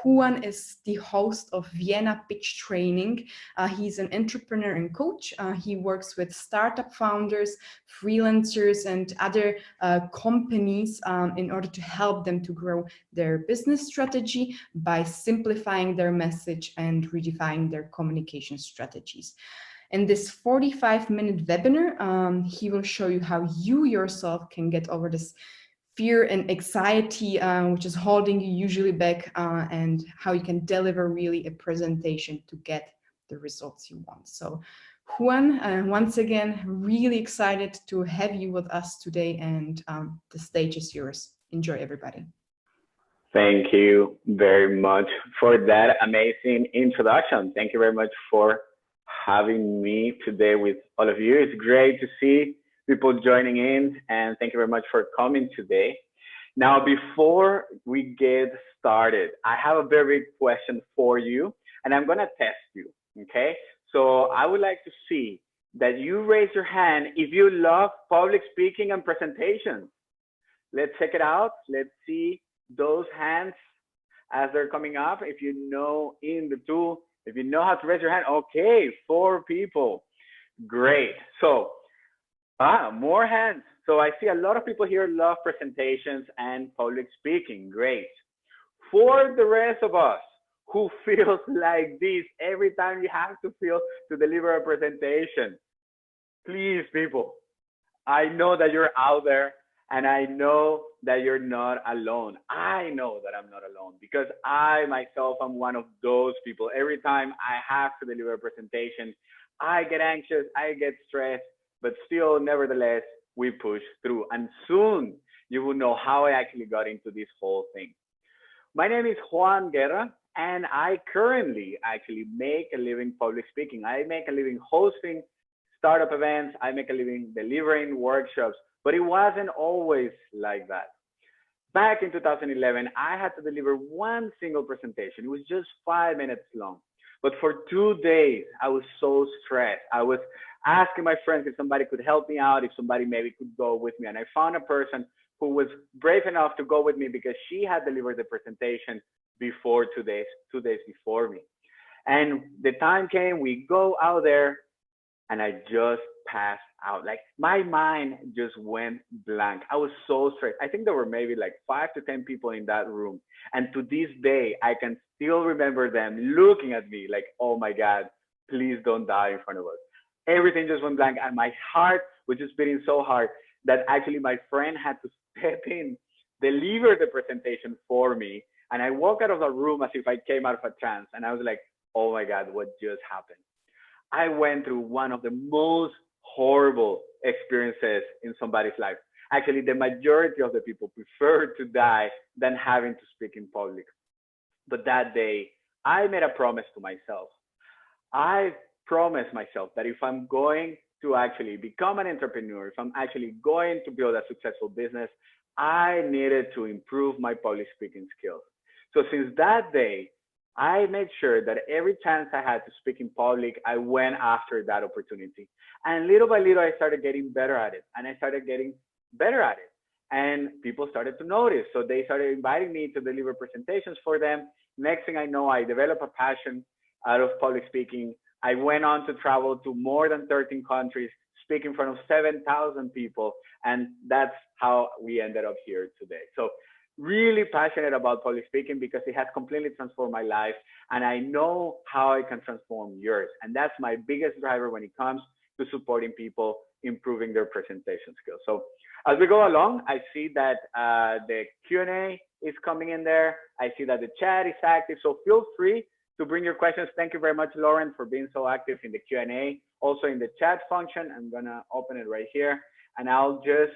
Juan is the host of Vienna Pitch Training. He's an entrepreneur and coach. He works with startup founders, freelancers, and other companies in order to help them to grow their business strategy by simplifying their message and redefining their communication strategies. In this 45-minute webinar, he will show you how you yourself can get over this fear and anxiety, which is holding you usually back, and how you can deliver really a presentation to get the results you want. So Juan, once again, really excited to have you with us today, and the stage is yours. Enjoy, everybody. Thank you very much for that amazing introduction. Thank you very much for having me today with all of you. It's great to see people joining in, and thank you very much for coming today. Now, before we get started, I have a very big question for you, and I'm gonna test you, okay? So I would like to see that you raise your hand if you love public speaking and presentations. Let's check it out. Let's see those hands as they're coming up. If you know in the tool, if you know how to raise your hand, okay, 4 people, great. So, more hands. So I see a lot of people here love presentations and public speaking. Great. For the rest of us who feels like this every time you have to feel to deliver a presentation, please, people, I know that you're out there, and I know that you're not alone. I know that I'm not alone because I myself am one of those people. Every time I have to deliver a presentation, I get anxious, I get stressed, but still, nevertheless, we push through. And soon you will know how I actually got into this whole thing. My name is Juan Guerra, and I currently actually make a living public speaking. I make a living hosting startup events. I make a living delivering workshops, but it wasn't always like that. Back in 2011, I had to deliver one single presentation. It was just 5 minutes long. But for 2 days, I was so stressed. I was asking my friends if somebody could help me out, if somebody maybe could go with me. And I found a person who was brave enough to go with me because she had delivered the presentation before 2 days before me. And the time came, we go out there, and I just passed out. Like my mind just went blank. I was so stressed. I think there were maybe like 5 to 10 people in that room. And to this day, I can still remember them looking at me like, oh my God, please don't die in front of us. Everything just went blank, and my heart was just beating so hard that actually my friend had to step in, deliver the presentation for me. And I walked out of the room as if I came out of a trance. And I was like, oh my God, what just happened? I went through one of the most horrible experiences in somebody's life. Actually, the majority of the people prefer to die than having to speak in public. But that day, I made a promise to myself. I promised myself that if I'm going to actually become an entrepreneur, if I'm actually going to build a successful business, I needed to improve my public speaking skills. So since that day, I made sure that every chance I had to speak in public, I went after that opportunity. And little by little, I started getting better at it. And I started getting better at it. And people started to notice. So they started inviting me to deliver presentations for them. Next thing I know, I developed a passion out of public speaking. I went on to travel to more than 13 countries, speak in front of 7,000 people. And that's how we ended up here today. So really passionate about public speaking because it has completely transformed my life. And I know how I can transform yours. And that's my biggest driver when it comes to supporting people, improving their presentation skills. So as we go along, I see that the Q&A is coming in there. I see that the chat is active. So feel free to bring your questions. Thank you very much, Lauren, for being so active in the Q&A. Also in the chat function, I'm gonna open it right here. And I'll just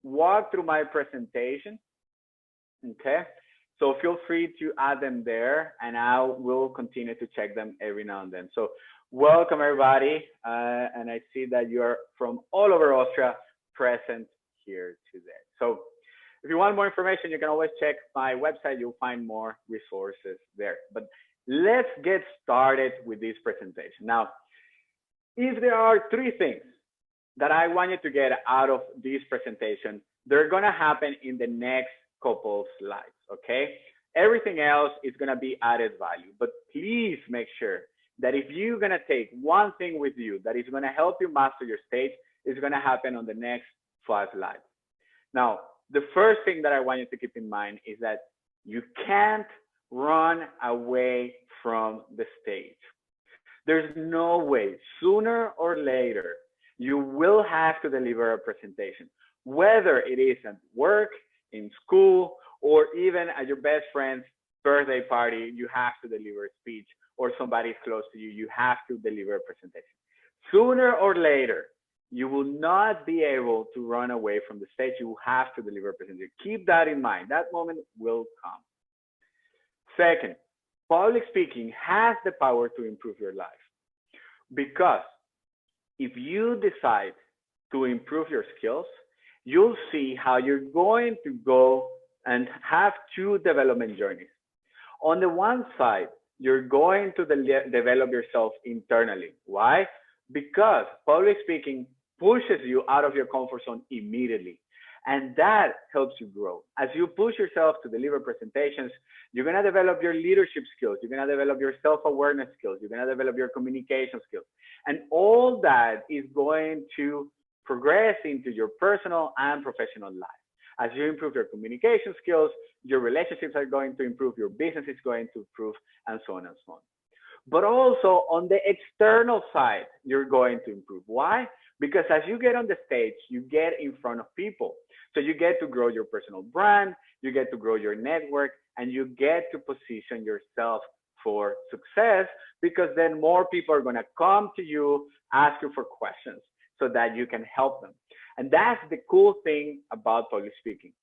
walk through my presentation. Okay, so feel free to add them there, and I will continue to check them every now and then. So welcome everybody, and I see that you're from all over Austria present here today. So if you want more information, you can always check my website. You'll find more resources there. But let's get started with this presentation. Now, if there are 3 things that I want you to get out of this presentation, they're going to happen in the next couple slides, okay? Everything else is going to be added value, but please make sure that if you're going to take one thing with you that is going to help you master your stage, it's going to happen on the next 5 slides. Now, the first thing that I want you to keep in mind is that you can't run away from the stage. There's no way, sooner or later, you will have to deliver a presentation, whether it is at work, in school, or even at your best friend's birthday party, you have to deliver a speech, or somebody's close to you, you have to deliver a presentation. Sooner or later, you will not be able to run away from the stage. You will have to deliver a presentation. Keep that in mind. That moment will come. Second, public speaking has the power to improve your life, because if you decide to improve your skills, you'll see how you're going to go and have 2 development journeys. On the one side, you're going to develop yourself internally. Why? Because public speaking pushes you out of your comfort zone immediately. And that helps you grow. As you push yourself to deliver presentations, you're going to develop your leadership skills. You're going to develop your self-awareness skills. You're going to develop your communication skills. And all that is going to progress into your personal and professional life. As you improve your communication skills, your relationships are going to improve, your business is going to improve, and so on and so on. But also on the external side, you're going to improve. Why? Because as you get on the stage, you get in front of people. So you get to grow your personal brand, you get to grow your network, and you get to position yourself for success, because then more people are going to come to you, ask you for questions so that you can help them. And that's the cool thing about public speaking.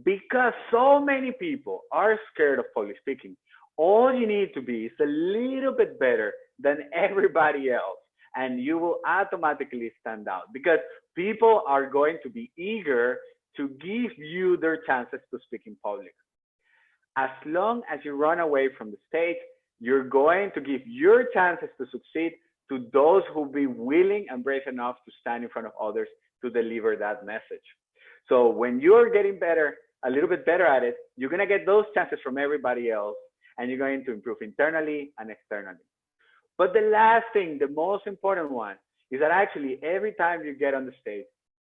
Because so many people are scared of public speaking, all you need to be is a little bit better than everybody else, and you will automatically stand out, because people are going to be eager to give you their chances to speak in public. As long as you run away from the stage, you're going to give your chances to succeed to those who will be willing and brave enough to stand in front of others to deliver that message. So when you're getting better, a little bit better at it, you're going to get those chances from everybody else, and you're going to improve internally and externally. But the last thing, the most important one, is that actually every time you get on the stage,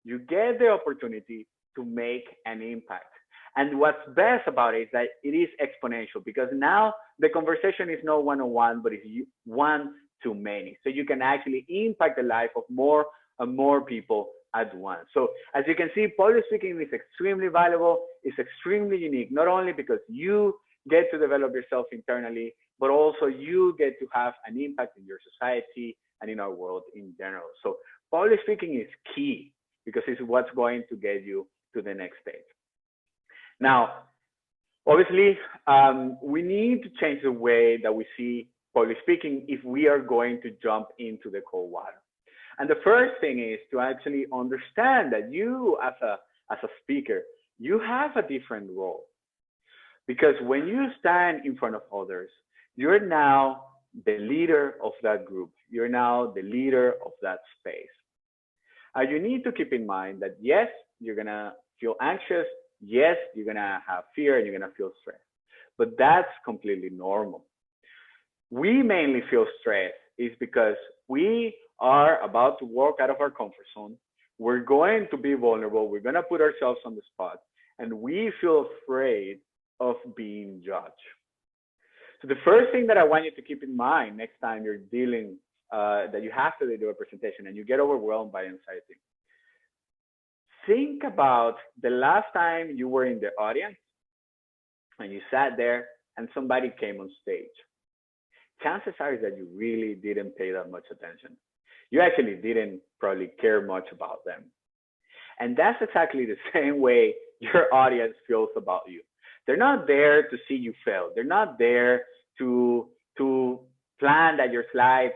you get the opportunity to make an impact. And what's best about it is that it is exponential, because now the conversation is not one-on-one, but it's one to many. So you can actually impact the life of more and more people at once. So as you can see, public speaking is extremely valuable. It's extremely unique, not only because you get to develop yourself internally, but also you get to have an impact in your society and in our world in general. So public speaking is key, because it's what's going to get you to the next stage. Now, obviously, we need to change the way that we see public speaking if we are going to jump into the cold water. And the first thing is to actually understand that you, as a speaker, you have a different role. Because when you stand in front of others, you're now the leader of that group. You're now the leader of that space. And you need to keep in mind that, yes, you're going to feel anxious. Yes, you're going to have fear and you're going to feel stress. But that's completely normal. We mainly feel stress is because we are about to walk out of our comfort zone. We're going to be vulnerable. We're going to put ourselves on the spot. And we feel afraid of being judged. So the first thing that I want you to keep in mind next time you're dealing, that you have to do a presentation and you get overwhelmed by anxiety, think about the last time you were in the audience and you sat there and somebody came on stage. Chances are that you really didn't pay that much attention. You actually didn't probably care much about them. And that's exactly the same way your audience feels about you. They're not there to see you fail. They're not there to plan that your slides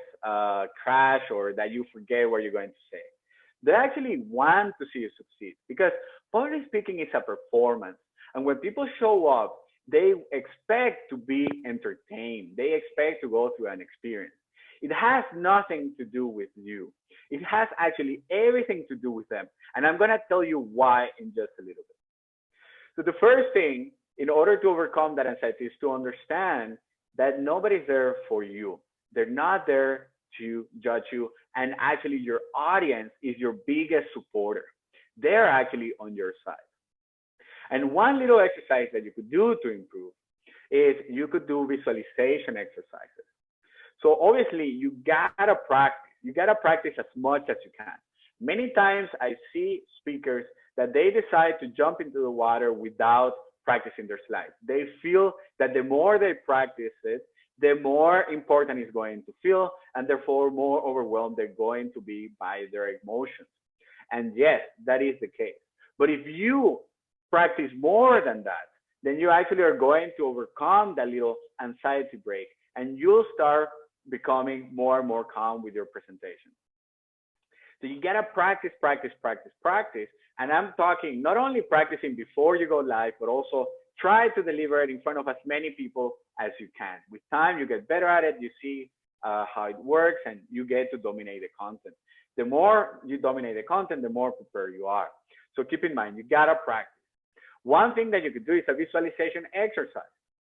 crash or that you forget what you're going to say. They actually want to see you succeed, because public speaking is a performance. And when people show up, they expect to be entertained. They expect to go through an experience. It has nothing to do with you. It has actually everything to do with them. And I'm going to tell you why in just a little bit. So the first thing, in order to overcome that anxiety, is to understand that nobody's there for you. They're not there to judge you. And actually, your audience is your biggest supporter. They're actually on your side. And one little exercise that you could do to improve is you could do visualization exercises. So obviously, you gotta practice. You gotta practice as much as you can. Many times I see speakers that they decide to jump into the water without practicing their slides. They feel that the more they practice it, the more important it's going to feel, and therefore more overwhelmed they're going to be by their emotions. And yes, that is the case. But if you practice more than that, then you actually are going to overcome that little anxiety break, and you'll start becoming more and more calm with your presentation. So you gotta practice, practice, practice, practice. And I'm talking not only practicing before you go live, but also try to deliver it in front of as many people as you can. With time, you get better at it. You see how it works, and you get to dominate the content. The more you dominate the content, the more prepared you are. So keep in mind, you gotta practice. One thing that you could do is a visualization exercise.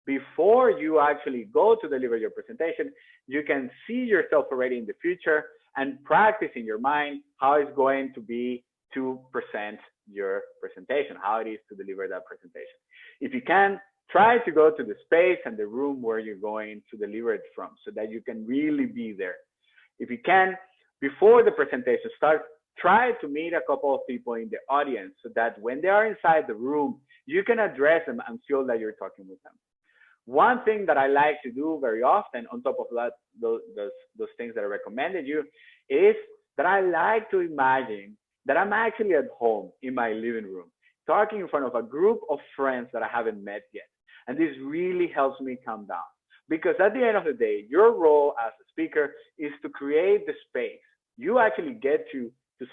Before you actually go to deliver your presentation, you can see yourself already in the future and practice in your mind how it's going to be to present your presentation, how it is to deliver that presentation. If you can, try to go to the space and the room where you're going to deliver it from so that you can really be there. If you can, before the presentation starts, try to meet a couple of people in the audience so that when they are inside the room, you can address them and feel that you're talking with them. One thing that I like to do very often, on top of that, those things that I recommended you, is that I like to imagine that I'm actually at home in my living room, talking in front of a group of friends that I haven't met yet. And this really helps me calm down. Because at the end of the day, your role as a speaker is to create the space. You actually get to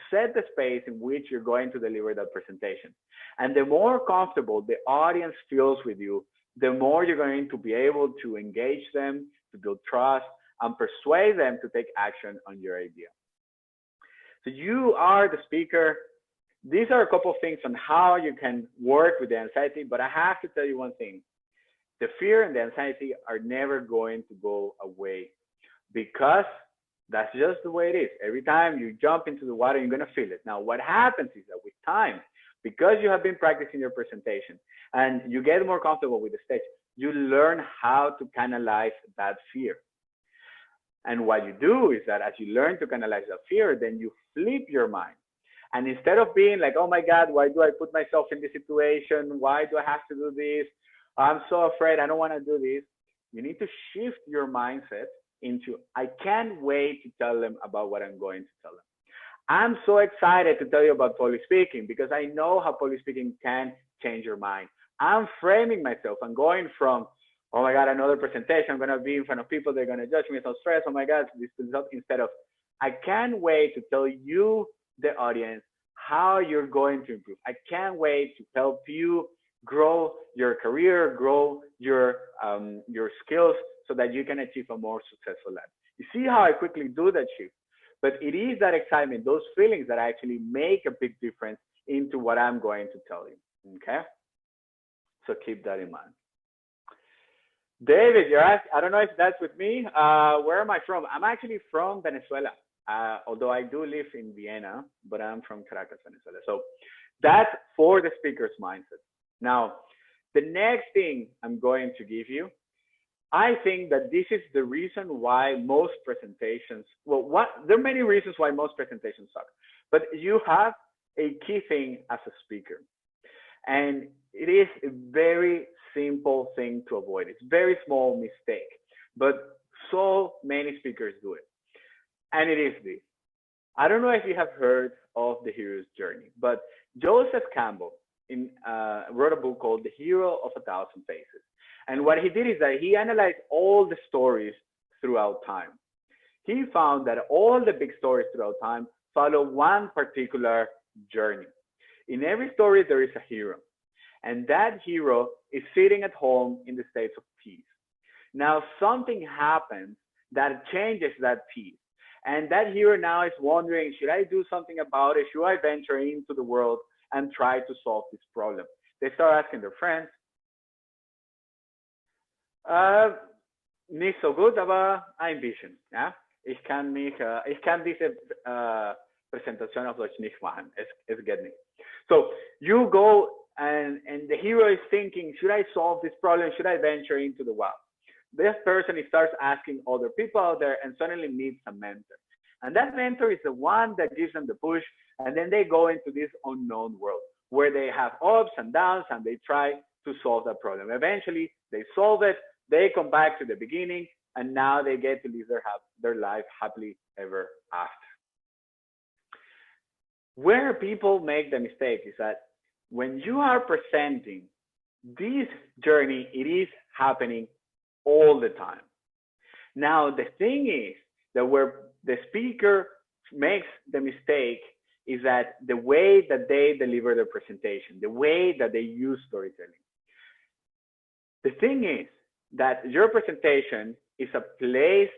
set the space in which you're going to deliver that presentation. And the more comfortable the audience feels with you, the more you're going to be able to engage them, to build trust, and persuade them to take action on your idea. So you are the speaker. These are a couple of things on how you can work with the anxiety, but I have to tell you one thing. The fear and the anxiety are never going to go away because that's just the way it is. Every time you jump into the water, you're going to feel it. Now, what happens is that with time, because you have been practicing your presentation and you get more comfortable with the stage, you learn how to canalize that fear. And what you do is that as you learn to canalize that fear, then you flip your mind. And instead of being like, oh my God, why do I put myself in this situation? Why do I have to do this? I'm so afraid, I don't want to do this. You need to shift your mindset into, I can't wait to tell them about what I'm going to tell them. I'm so excited to tell you about public speaking because I know how public speaking can change your mind. I'm framing myself. I'm going from, oh my God, another presentation. I'm going to be in front of people. They're going to judge me. So stress. Oh my God, this is not, instead of, I can't wait to tell you, the audience, how you're going to improve. I can't wait to help you grow your career, grow your skills so that you can achieve a more successful life. You see how I quickly do that shift? But it is that excitement, those feelings that actually make a big difference into what I'm going to tell you, okay? So keep that in mind. David, you're asking, I don't know if that's with me. Where am I from? I'm actually from Venezuela, although I do live in Vienna, but I'm from Caracas, Venezuela. So that's for the speaker's mindset. Now, the next thing I'm going to give you, I think that this is the reason why most presentations, well, there are many reasons why most presentations suck, but you have a key thing as a speaker. And it is a very simple thing to avoid. It's a very small mistake, but so many speakers do it. And it is this. I don't know if you have heard of the hero's journey, but Joseph Campbell wrote a book called The Hero of 1,000 Faces. And what he did is that he analyzed all the stories throughout time. He found that all the big stories throughout time follow one particular journey. In every story, there is a hero. And that hero is sitting at home in the state of peace. Now, something happens that changes that piece. And that hero now is wondering, should I do something about it? Should I venture into the world and try to solve this problem? They start asking their friends, nicht so gut, aber ein bisschen. Ja? Ich kann diese Präsentation auf Deutsch nicht machen. Es geht nicht. So you go and the hero is thinking, should I solve this problem? Should I venture into the wild? This person starts asking other people out there and suddenly meets a mentor. And that mentor is the one that gives them the push. And then they go into this unknown world where they have ups and downs and they try to solve that problem. Eventually, they solve it. They come back to the beginning and now they get to live their life happily ever after. Where people make the mistake is that when you are presenting this journey, it is happening all the time. Now, the thing is that where the speaker makes the mistake is that the way that they deliver their presentation, the way that they use storytelling. The thing is that your presentation is a place,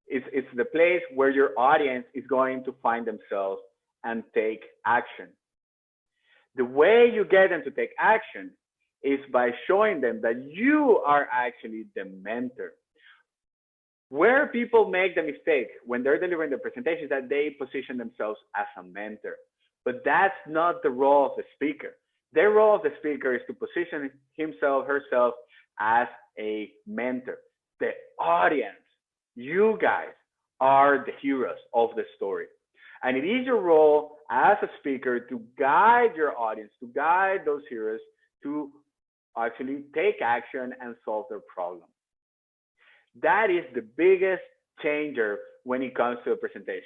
it's the place where your audience is going to find themselves and take action. The way you get them to take action is by showing them that you are actually the mentor. Where people make the mistake when they're delivering the presentation is that they position themselves as a mentor. But that's not the role of the speaker. Their role of the speaker is to position himself, herself as a mentor. The audience, you guys, are the heroes of the story. And it is your role as a speaker to guide your audience, to guide those heroes to actually take action and solve their problem. That is the biggest changer when it comes to a presentation.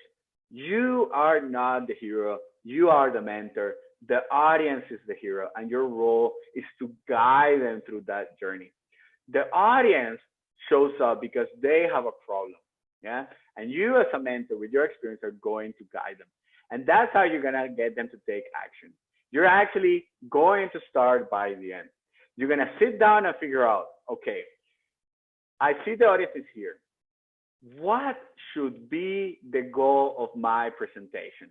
You are not the hero, you are the mentor. The audience is the hero, and your role is to guide them through that journey. The audience shows up because they have a problem. Yeah. And you as a mentor with your experience are going to guide them. And that's how you're going to get them to take action. You're actually going to start by the end. You're going to sit down and figure out, okay, I see the audience is here. What should be the goal of my presentation?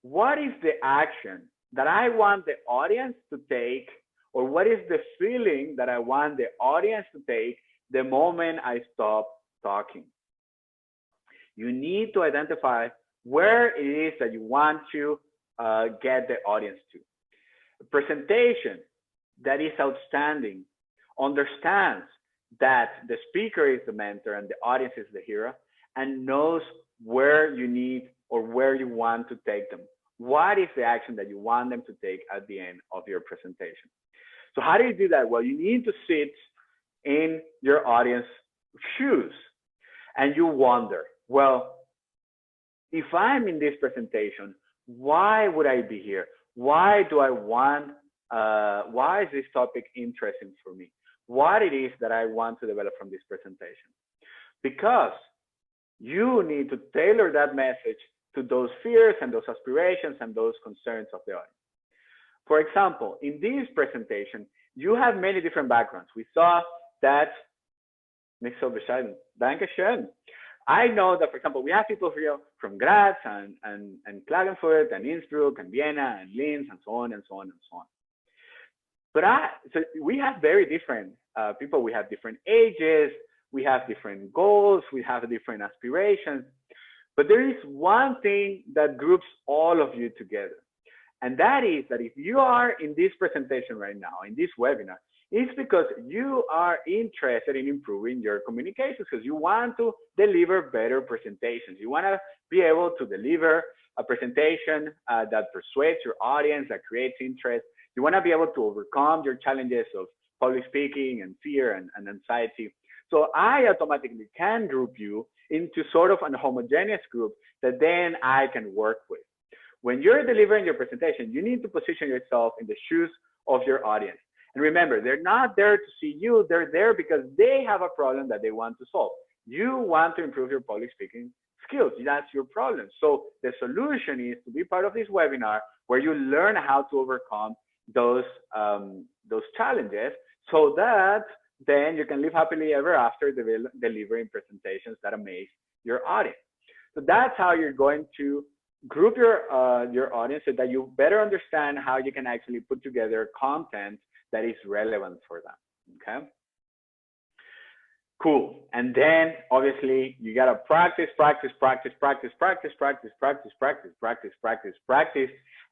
What is the action that I want the audience to take, or what is the feeling that I want the audience to take the moment I stop talking? You need to identify where it is that you want to get the audience to. A presentation that is outstanding understands that the speaker is the mentor and the audience is the hero, and knows where you need or where you want to take them. What is the action that you want them to take at the end of your presentation? So how do you do that? Well, you need to sit in your audience shoes and you wonder, well, if I'm in this presentation, why would I be here? Why do I want, why is this topic interesting for me? What it is that I want to develop from this presentation? Because you need to tailor that message to those fears and those aspirations and those concerns of the audience. For example, in this presentation, you have many different backgrounds. We saw that, nicht so bescheiden. Dankeschön. I know that, for example, we have people here from Graz and Klagenfurt and Innsbruck and Vienna and Linz and so on and so on and so on. But so we have very different people. We have different ages. We have different goals. We have different aspirations. But there is one thing that groups all of you together. And that is that if you are in this presentation right now, in this webinar, it's because you are interested in improving your communications, because you want to deliver better presentations. You want to be able to deliver a presentation that persuades your audience, that creates interest. You want to be able to overcome your challenges of public speaking and fear and anxiety. So I automatically can group you into sort of an homogeneous group that then I can work with. When you're delivering your presentation, you need to position yourself in the shoes of your audience. And remember, they're not there to see you. They're there because they have a problem that they want to solve. You want to improve your public speaking skills. That's your problem. So the solution is to be part of this webinar where you learn how to overcome those challenges, so that then you can live happily ever after delivering presentations that amaze your audience. So that's how you're going to group your audience so that you better understand how you can actually put together content that is relevant for them. Okay. Cool. And then obviously you got to practice,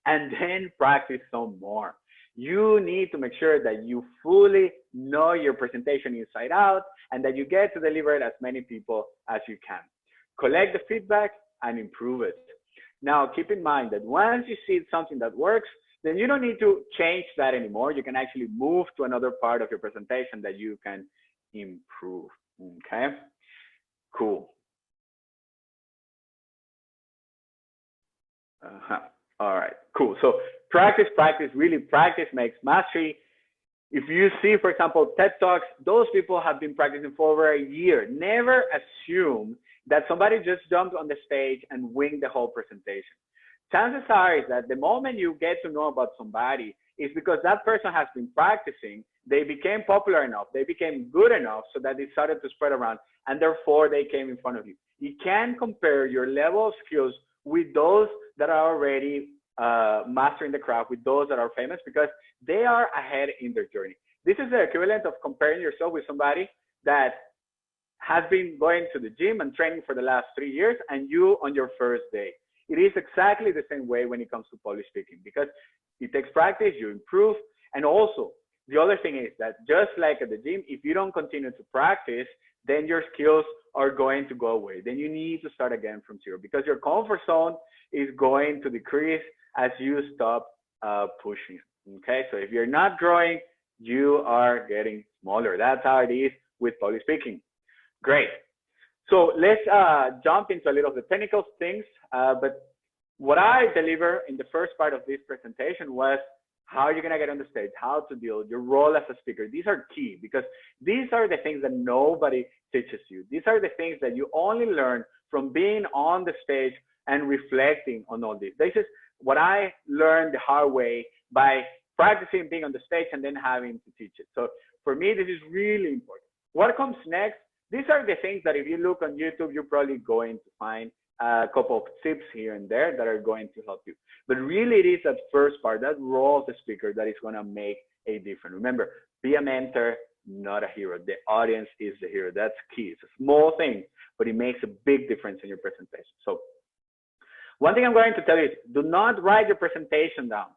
and then practice some more. You need to make sure that you fully know your presentation inside out and that you get to deliver it as many people as you can. Collect the feedback and improve it. Now, keep in mind that once you see something that works, then you don't need to change that anymore. You can actually move to another part of your presentation that you can improve. Okay, cool. All right, cool. So practice, really practice makes mastery. If you see, for example, TED Talks, those people have been practicing for over a year. Never assume that somebody just jumped on the stage and winged the whole presentation. Chances are is that the moment you get to know about somebody is because that person has been practicing, they became popular enough, they became good enough so that they started to spread around, and therefore they came in front of you. You can compare your level of skills with those that are already mastering the craft, with those that are famous, because they are ahead in their journey. This is the equivalent of comparing yourself with somebody that has been going to the gym and training for the last 3 years and you on your first day. It is exactly the same way when it comes to public speaking, because it takes practice, you improve. And also the other thing is that just like at the gym, if you don't continue to practice, then your skills are going to go away. Then you need to start again from zero, because your comfort zone is going to decrease as you stop pushing it. Okay, so if you're not growing, you are getting smaller. That's how it is with public speaking. Great. So let's jump into a little of the technical things. But what I deliver in the first part of this presentation was how you're going to get on the stage, how to deal, your role as a speaker. These are key, because these are the things that nobody teaches you. These are the things that you only learn from being on the stage and reflecting on all this. This is what I learned the hard way by practicing being on the stage and then having to teach it. So for me, this is really important. What comes next? These are the things that if you look on YouTube, you're probably going to find a couple of tips here and there that are going to help you. But really it is that first part, that role of the speaker, that is going to make a difference. Remember, be a mentor, not a hero. The audience is the hero. That's key. It's a small thing, but it makes a big difference in your presentation. So one thing I'm going to tell you is, do not write your presentation down.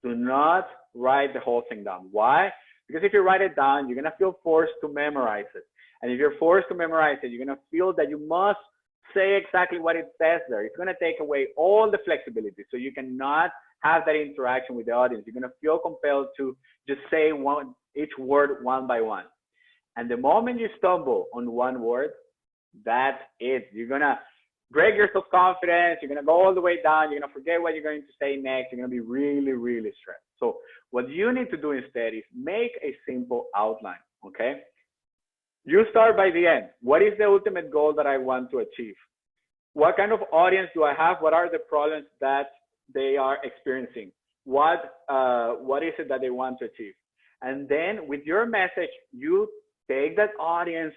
Do not write the whole thing down. Why? Because if you write it down, you're going to feel forced to memorize it. And if you're forced to memorize it, you're going to feel that you must say exactly what it says there. It's going to take away all the flexibility. So you cannot have that interaction with the audience. You're going to feel compelled to just say each word one by one. And the moment you stumble on one word, that's it. You're going to break your self-confidence. You're going to go all the way down. You're going to forget what you're going to say next. You're going to be really, really stressed. So what you need to do instead is make a simple outline, okay? You start by the end. What is the ultimate goal that I want to achieve? What kind of audience do I have? What are the problems that they are experiencing? What is it that they want to achieve? And then with your message, you take that audience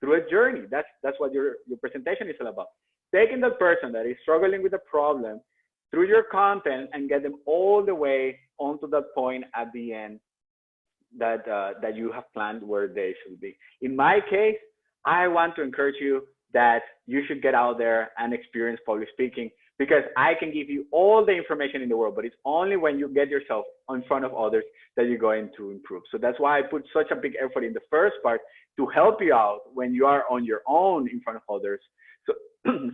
through a journey. That's what your presentation is all about. Taking the person that is struggling with a problem through your content and get them all the way onto that point at the end that you have planned where they should be. In my case, I want to encourage you that you should get out there and experience public speaking, because I can give you all the information in the world, but it's only when you get yourself in front of others that you're going to improve. So that's why I put such a big effort in the first part to help you out when you are on your own in front of others,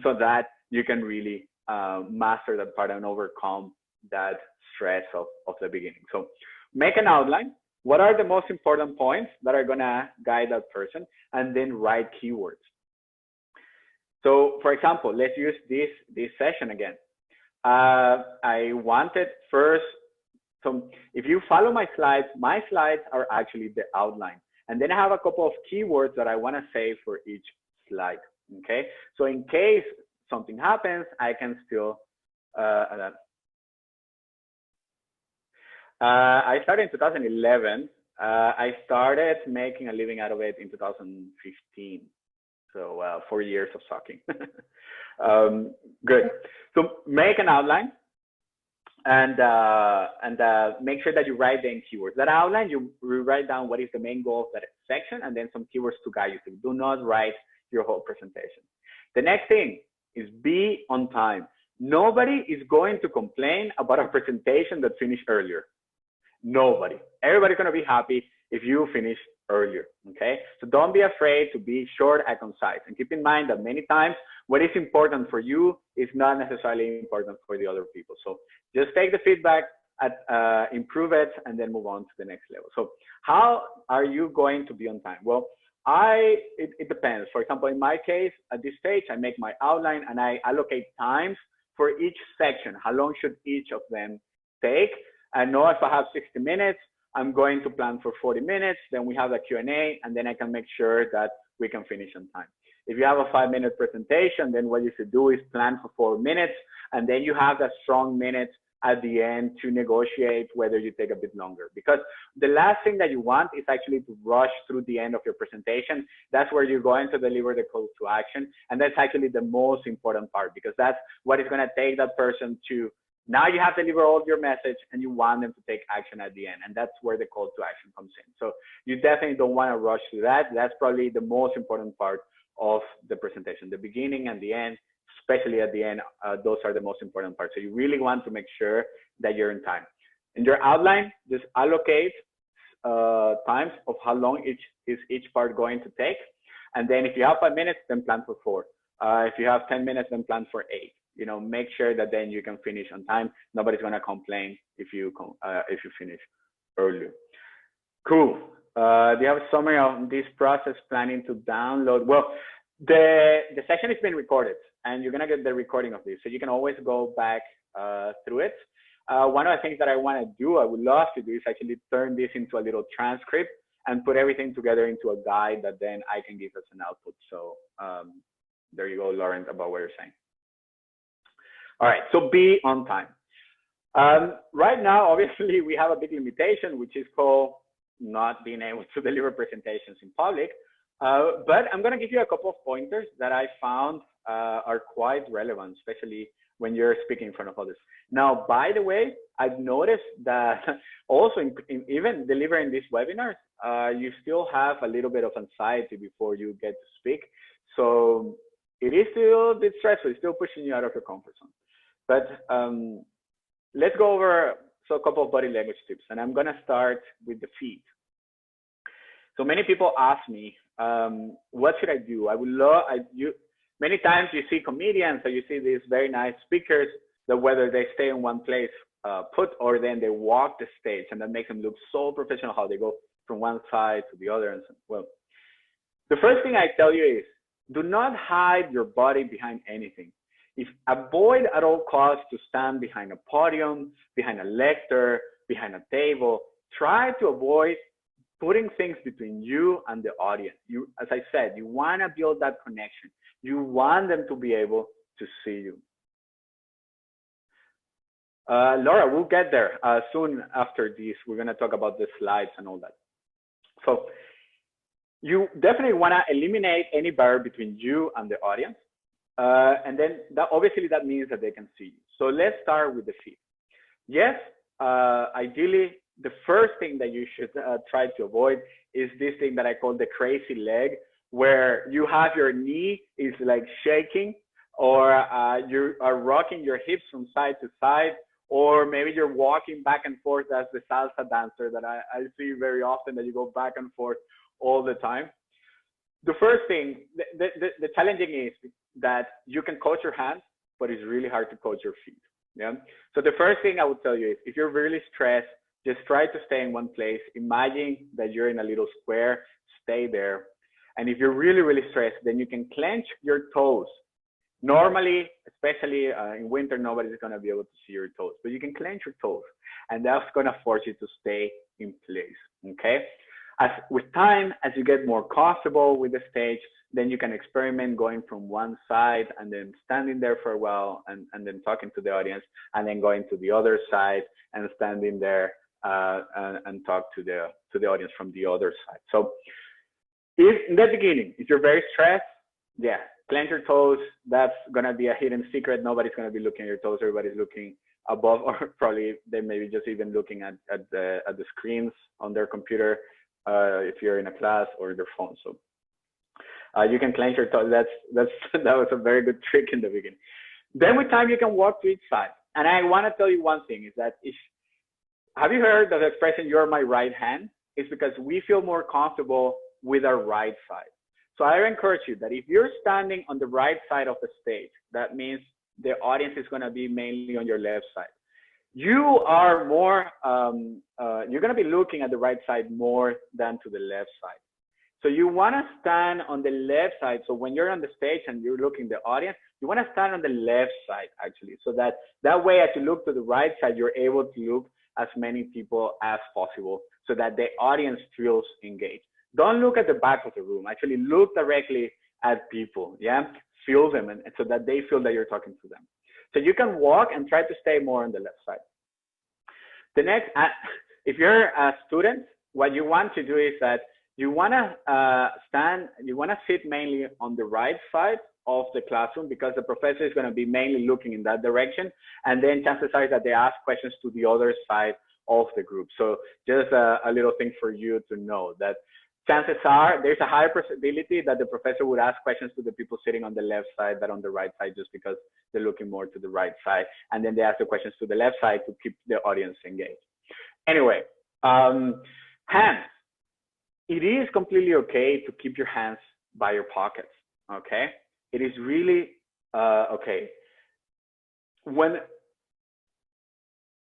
so that you can really master that part and overcome that stress of the beginning. So make an outline. What are the most important points that are going to guide that person? And then write keywords. So for example, let's use this session again. I wanted first, so if you follow my slides are actually the outline. And then I have a couple of keywords that I want to say for each slide, okay? So in case something happens, I can still, I started in 2011. I started making a living out of it in 2015. So 4 years of sucking. Good. So make an outline and make sure that you write the keywords. That outline, you write down what is the main goal of that section and then some keywords to guide you. So do not write your whole presentation. The next thing is be on time. Nobody is going to complain about a presentation that finished earlier. Nobody. Everybody's going to be happy if you finish earlier, okay? So don't be afraid to be short and concise. And keep in mind that many times what is important for you is not necessarily important for the other people. So just take the feedback, improve it, and then move on to the next level. So how are you going to be on time? Well, it depends. For example, in my case, at this stage, I make my outline and I allocate times for each section. How long should each of them take? I know if I have 60 minutes, I'm going to plan for 40 minutes, then we have a Q&A, and then I can make sure that we can finish on time. If you have a 5-minute presentation, then what you should do is plan for 4 minutes, and then you have that strong minute at the end to negotiate whether you take a bit longer. Because the last thing that you want is actually to rush through the end of your presentation. That's where you're going to deliver the call to action. And that's actually the most important part, because that's what is going to take that person to, now you have to deliver all your message and you want them to take action at the end. And that's where the call to action comes in. So you definitely don't want to rush through that. That's probably the most important part of the presentation. The beginning and the end, especially at the end, those are the most important parts. So you really want to make sure that you're in time. In your outline, just allocate times of how long each part going to take. And then if you have 5 minutes, then plan for 4. If you have 10 minutes, then plan for 8. You know, make sure that then you can finish on time. Nobody's gonna complain if you finish early. Cool. Do you have a summary of this process planning to download? Well, the session has been recorded, and you're gonna get the recording of this, so you can always go back through it. One of the things that I want to do, I would love to do, is actually turn this into a little transcript and put everything together into a guide that then I can give as an output. So there you go, Lauren, about what you're saying. All right, so be on time. Right now, obviously, we have a big limitation, which is called not being able to deliver presentations in public. But I'm going to give you a couple of pointers that I found are quite relevant, especially when you're speaking in front of others. Now, by the way, I've noticed that also in even delivering these webinars, you still have a little bit of anxiety before you get to speak. So it is still a bit stressful. It's still pushing you out of your comfort zone. But let's go over a couple of body language tips, and I'm going to start with the feet. So many people ask me, what should I do? I would love, many times you see comedians or you see these very nice speakers that whether they stay in one place put or then they walk the stage, and that makes them look so professional how they go from one side to the other. And so, well, the first thing I tell you is do not hide your body behind anything. Avoid at all costs to stand behind a podium, behind a lectern, behind a table. Try to avoid putting things between you and the audience. As I said, you want to build that connection. You want them to be able to see you. Laura, we'll get there soon after this. We're going to talk about the slides and all that. So you definitely want to eliminate any barrier between you and the audience. And then obviously that means that they can see you. So let's start with the feet. Yes, ideally, the first thing that you should try to avoid is this thing that I call the crazy leg, where you have your knee is like shaking, or you are rocking your hips from side to side, or maybe you're walking back and forth as the salsa dancer that I see very often, that you go back and forth all the time. The first thing, the challenging is that you can coach your hands, but it's really hard to coach your feet. Yeah. So the first thing I would tell you is if you're really stressed, just try to stay in one place. Imagine that you're in a little square, stay there. And if you're really, really stressed, then you can clench your toes. Normally, especially in winter, nobody's going to be able to see your toes, but you can clench your toes, and that's going to force you to stay in place. Okay. With time, as you get more comfortable with the stage, then you can experiment going from one side and then standing there for a while and then talking to the audience, and then going to the other side and standing there and talk to the audience from the other side. So if in the beginning, if you're very stressed, yeah, clench your toes. That's gonna be a hidden secret. Nobody's gonna be looking at your toes. Everybody's looking above, or probably they may be just even looking at the screens on their computer, if you're in a class, or their phone. So you can clench your toes. That's that was a very good trick in the beginning. Then with time, you can walk to each side. And I want to tell you one thing is that if have you heard of the expression "you're my right hand"? It's because we feel more comfortable with our right side. So I encourage you that if you're standing on the right side of the stage, that means the audience is going to be mainly on your left side. You are more, you're going to be looking at the right side more than to the left side. So you want to stand on the left side. So when you're on the stage and you're looking at the audience, you want to stand on the left side actually. So that way, as you look to the right side, you're able to look as many people as possible so that the audience feels engaged. Don't look at the back of the room. Actually look directly at people, yeah? Feel them, and so that they feel that you're talking to them. So you can walk and try to stay more on the left side. The next, if you're a student, what you want to do is that you want to sit mainly on the right side of the classroom, because the professor is going to be mainly looking in that direction. And then chances are that they ask questions to the other side of the group. So just a little thing for you to know, that chances are there's a higher possibility that the professor would ask questions to the people sitting on the left side than on the right side, just because they're looking more to the right side. And then they ask the questions to the left side to keep the audience engaged. Anyway, hands. It is completely okay to keep your hands by your pockets, okay? It is really okay.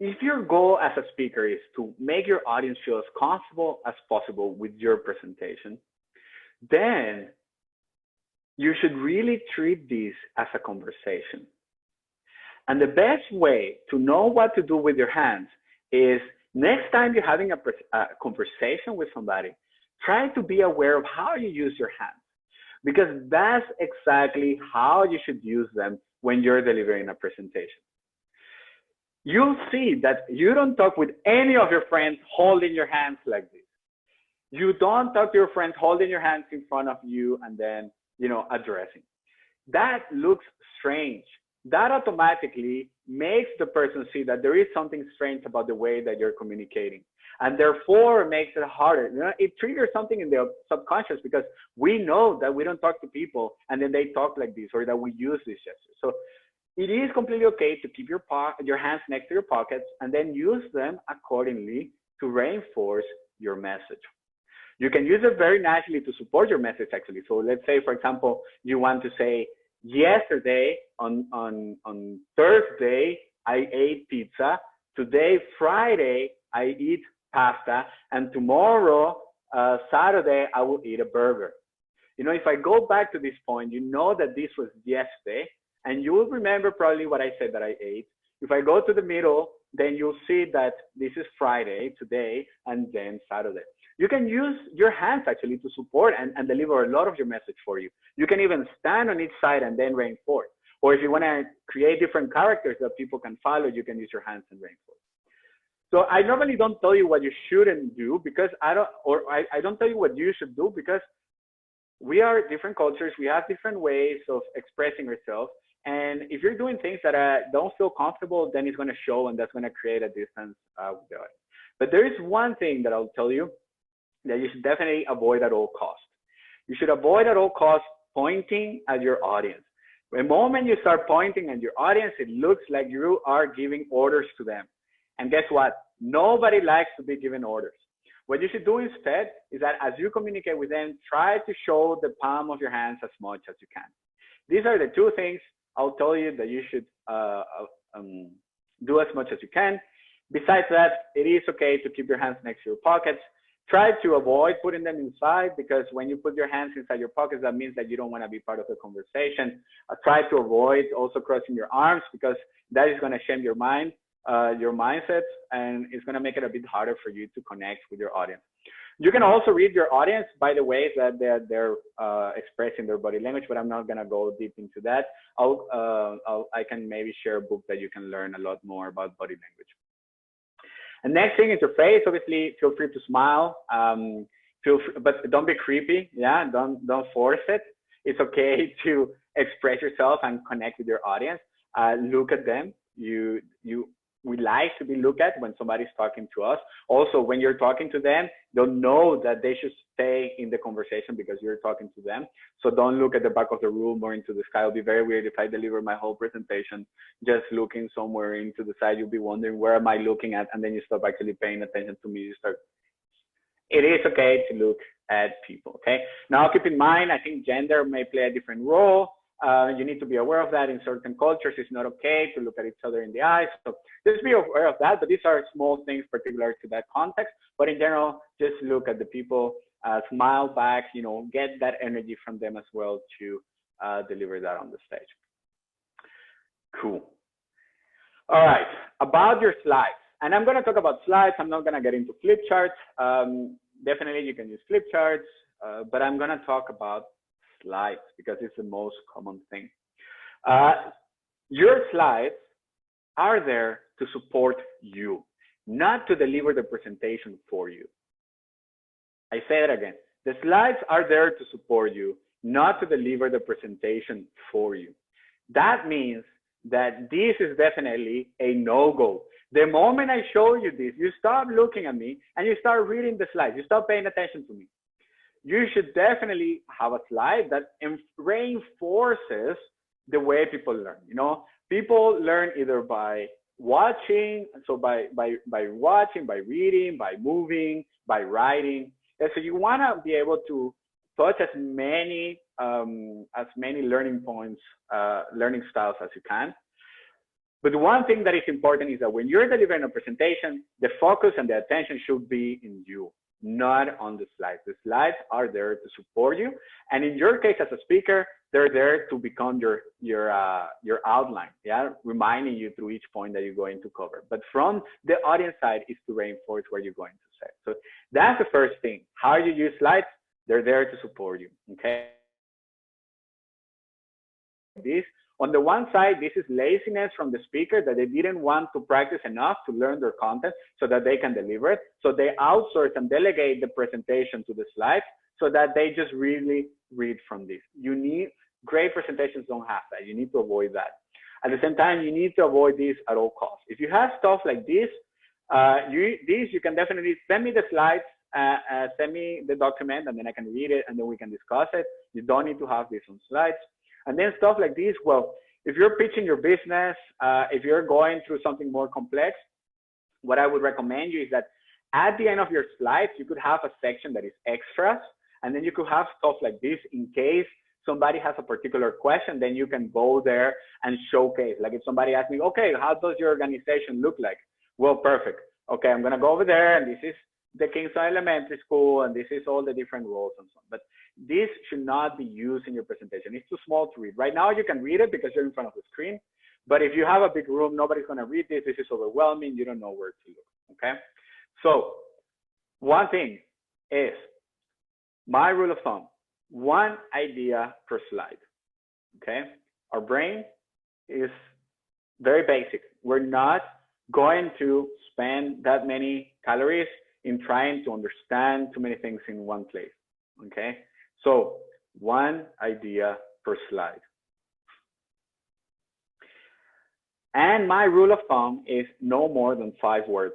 If your goal as a speaker is to make your audience feel as comfortable as possible with your presentation, then you should really treat this as a conversation. And the best way to know what to do with your hands is next time you're having a conversation with somebody, try to be aware of how you use your hands, because that's exactly how you should use them when you're delivering a presentation. You'll see that you don't talk with any of your friends holding your hands like this. You don't talk to your friends holding your hands in front of you and then, addressing. That looks strange. That automatically makes the person see that there is something strange about the way that you're communicating. And therefore makes it harder. It triggers something in the subconscious, because we know that we don't talk to people and then they talk like this, or that we use these gestures. So it is completely okay to keep your hands next to your pockets and then use them accordingly to reinforce your message. You can use it very naturally to support your message, actually. So let's say, for example, you want to say, yesterday on Thursday, I ate pizza. Today, Friday, I eat pasta. And tomorrow, Saturday, I will eat a burger. If I go back to this point, you know that this was yesterday, and you will remember probably what I said that I ate. If I go to the middle, then you'll see that this is Friday, today, and then Saturday. You can use your hands actually to support and deliver a lot of your message for you. You can even stand on each side and then reinforce. Or if you want to create different characters that people can follow, you can use your hands and reinforce. So I normally don't tell you what you shouldn't do, because I don't tell you what you should do, because we are different cultures. We have different ways of expressing ourselves. And if you're doing things that don't feel comfortable, then it's going to show, and that's going to create a distance with the audience. But there is one thing that I'll tell you that you should definitely avoid at all costs. You should avoid at all costs pointing at your audience. The moment you start pointing at your audience, it looks like you are giving orders to them. And guess what? Nobody likes to be given orders. What you should do instead is that as you communicate with them, try to show the palm of your hands as much as you can. These are the two things I'll tell you that you should do as much as you can. Besides that, it is okay to keep your hands next to your pockets. Try to avoid putting them inside, because when you put your hands inside your pockets, that means that you don't want to be part of the conversation. Try to avoid also crossing your arms, because that is going to shame your mind, your mindset, and it's going to make it a bit harder for you to connect with your audience. You can also read your audience by the ways that they're expressing their body language, but I'm not going to go deep into that. I can maybe share a book that you can learn a lot more about body language. And next thing is your face. Obviously, feel free to smile. But don't be creepy. Yeah, don't force it. It's okay to express yourself and connect with your audience. Look at them. We like to be looked at when somebody's talking to us. Also, when you're talking to them, they'll know that they should stay in the conversation because you're talking to them. So don't look at the back of the room or into the sky. It'll be very weird if I deliver my whole presentation just looking somewhere into the side. You'll be wondering, where am I looking at? And then you stop actually paying attention to me. You start. It is okay to look at people, okay? Now, keep in mind, I think gender may play a different role. You need to be aware of that. In certain cultures, it's not okay to look at each other in the eyes. So just be aware of that. But these are small things particular to that context. But in general, just look at the people, smile back, you know, get that energy from them as well to deliver that on the stage. Cool. All right, about your slides. And I'm going to talk about slides. I'm not going to get into flip charts. Definitely, you can use flip charts, but I'm going to talk about slides because it's the most common thing. Your slides are there to support you, not to deliver the presentation for you. I say that again. The slides are there to support you, not to deliver the presentation for you. That means that this is definitely a no-go. The moment I show you this, you stop looking at me and you start reading the slides. You stop paying attention to me. You should definitely have a slide that reinforces the way people learn. You know, people learn either by watching, so by watching, by reading, by moving, by writing. And so you want to be able to touch as many learning points, learning styles as you can. But the one thing that is important is that when you're delivering a presentation, the focus and the attention should be in you, not on the slides. The slides are there to support you. And in your case as a speaker, they're there to become your outline, yeah, reminding you through each point that you're going to cover. But from the audience side is to reinforce what you're going to say. So that's the first thing. How you use slides, they're there to support you, okay? This, on the one side, this is laziness from the speaker that they didn't want to practice enough to learn their content so that they can deliver it. So they outsource and delegate the presentation to the slides so that they just really read from this. You need, great presentations don't have that. You need to avoid that. At the same time, you need to avoid this at all costs. If you have stuff like this, you can definitely send me the slides, send me the document, and then I can read it and then we can discuss it. You don't need to have this on slides. And then stuff like this, well, if you're pitching your business, if you're going through something more complex, what I would recommend you is that at the end of your slides, you could have a section that is extras, and then you could have stuff like this in case somebody has a particular question, then you can go there and showcase. Like if somebody asks me, okay, how does your organization look like? Well, perfect. Okay, I'm gonna go over there and this is the Kingston Elementary School and this is all the different roles and so on. But this should not be used in your presentation. It's too small to read. Right now you can read it because you're in front of the screen. But if you have a big room, nobody's gonna read this. This is overwhelming. You don't know where to look, okay? So one thing is, my rule of thumb, one idea per slide, okay? Our brain is very basic. We're not going to spend that many calories in trying to understand too many things in one place, okay? So one idea per slide. And my rule of thumb is no more than 5 words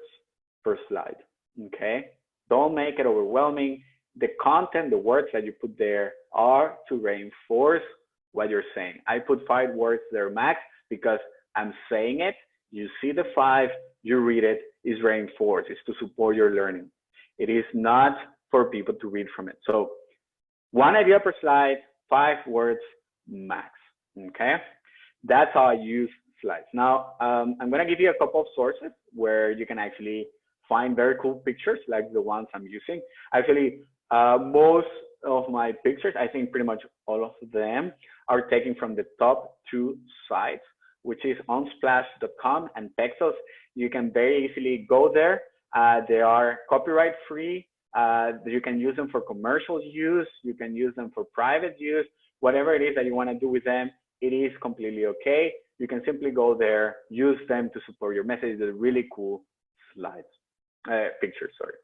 per slide, okay? Don't make it overwhelming. The content, the words that you put there are to reinforce what you're saying. I put 5 words there max because I'm saying it. You see the 5, you read it, is reinforced. It's to support your learning. It is not for people to read from it. So 1 idea per slide, 5 words max, okay? That's how I use slides. Now, I'm gonna give you a couple of sources where you can actually find very cool pictures like the ones I'm using. Actually, most of my pictures, I think pretty much all of them, are taken from the top 2 sites, which is unsplash.com and Pexels. You can very easily go there. They are copyright free. You can use them for commercial use. You can use them for private use. Whatever it is that you want to do with them, it is completely okay. You can simply go there, use them to support your message. They're really cool pictures, sorry.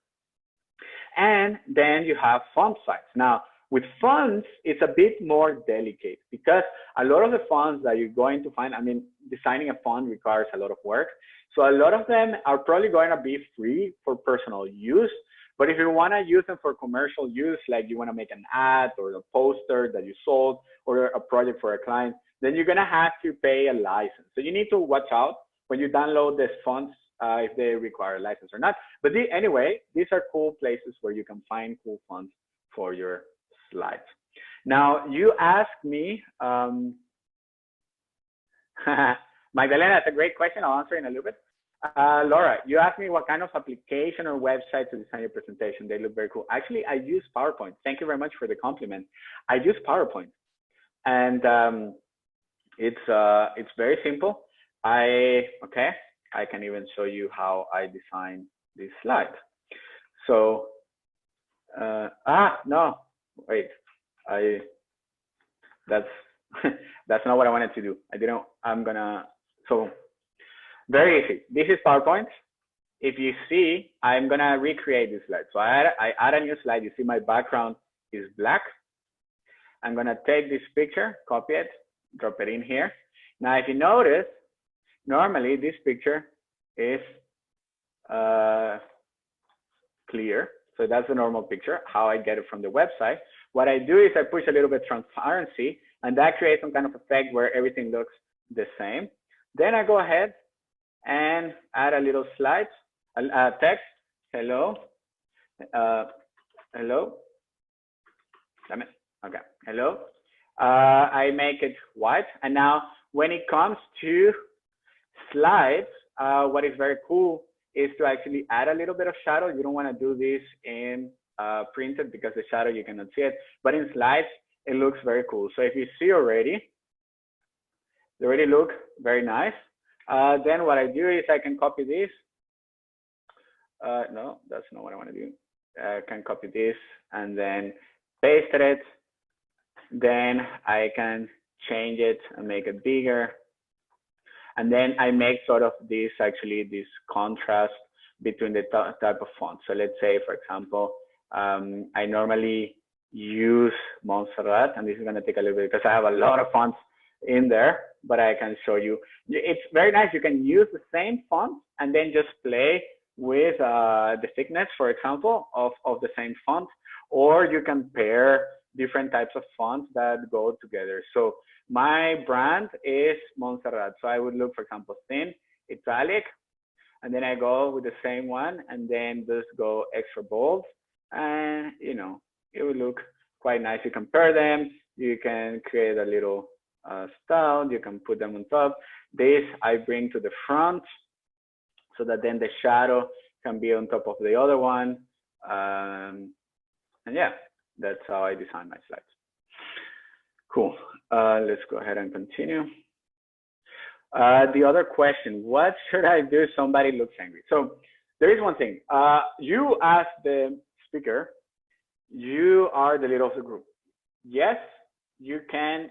And then you have font sites. Now, With fonts, it's a bit more delicate because a lot of the fonts that you're going to find, I mean, designing a font requires a lot of work. So a lot of them are probably going to be free for personal use. But if you want to use them for commercial use, like you want to make an ad or a poster that you sold or a project for a client, then you're going to have to pay a license. So you need to watch out when you download these fonts, if they require a license or not. But anyway, these are cool places where you can find cool fonts for your slides. Now, you asked me, Magdalena, that's a great question. I'll answer in a little bit. Laura, you asked me what kind of application or website to design your presentation. They look very cool. Actually, I use PowerPoint. Thank you very much for the compliment. I use PowerPoint, and it's very simple. I can even show you how I design this slide. So, no, wait, that's that's not what I wanted to do. So very easy. This is PowerPoint. If you see, I'm gonna recreate this slide. So I add a new slide. You see my background is black. I'm gonna take this picture, copy it, drop it in here. Now, if you notice, normally this picture is clear. So that's the normal picture, how I get it from the website. What I do is I push a little bit of transparency, and that creates some kind of effect where everything looks the same. Then I go ahead and add a little slide, text, hello, hello, okay, hello. I make it white. And now when it comes to slides, what is very cool is to actually add a little bit of shadow. You don't want to do this in printed because the shadow, you cannot see it, but in slides, it looks very cool. So if you see already, they already look very nice. Then what I do is I can copy this. No, that's not what I want to do. I can copy this and then paste it. Then I can change it and make it bigger. And then I make sort of this, actually, this contrast between the type of font. So let's say, for example, I normally use Montserrat, and this is going to take a little bit because I have a lot of fonts in there, but I can show you. It's very nice. You can use the same font and then just play with the thickness, for example, of the same font, or you can pair different types of fonts that go together. So my brand is Montserrat. So I would look, for example, thin, italic, and then I go with the same one, and then just go extra bold, and you know, it would look quite nice. You can pair them. You can create a little style. You can put them on top. This I bring to the front so that then the shadow can be on top of the other one. And yeah, that's how I design my slides. Cool. Let's go ahead and continue. The other question, what should I do if somebody looks angry? So there is one thing. You as the speaker, you are the leader of the group. Yes, you can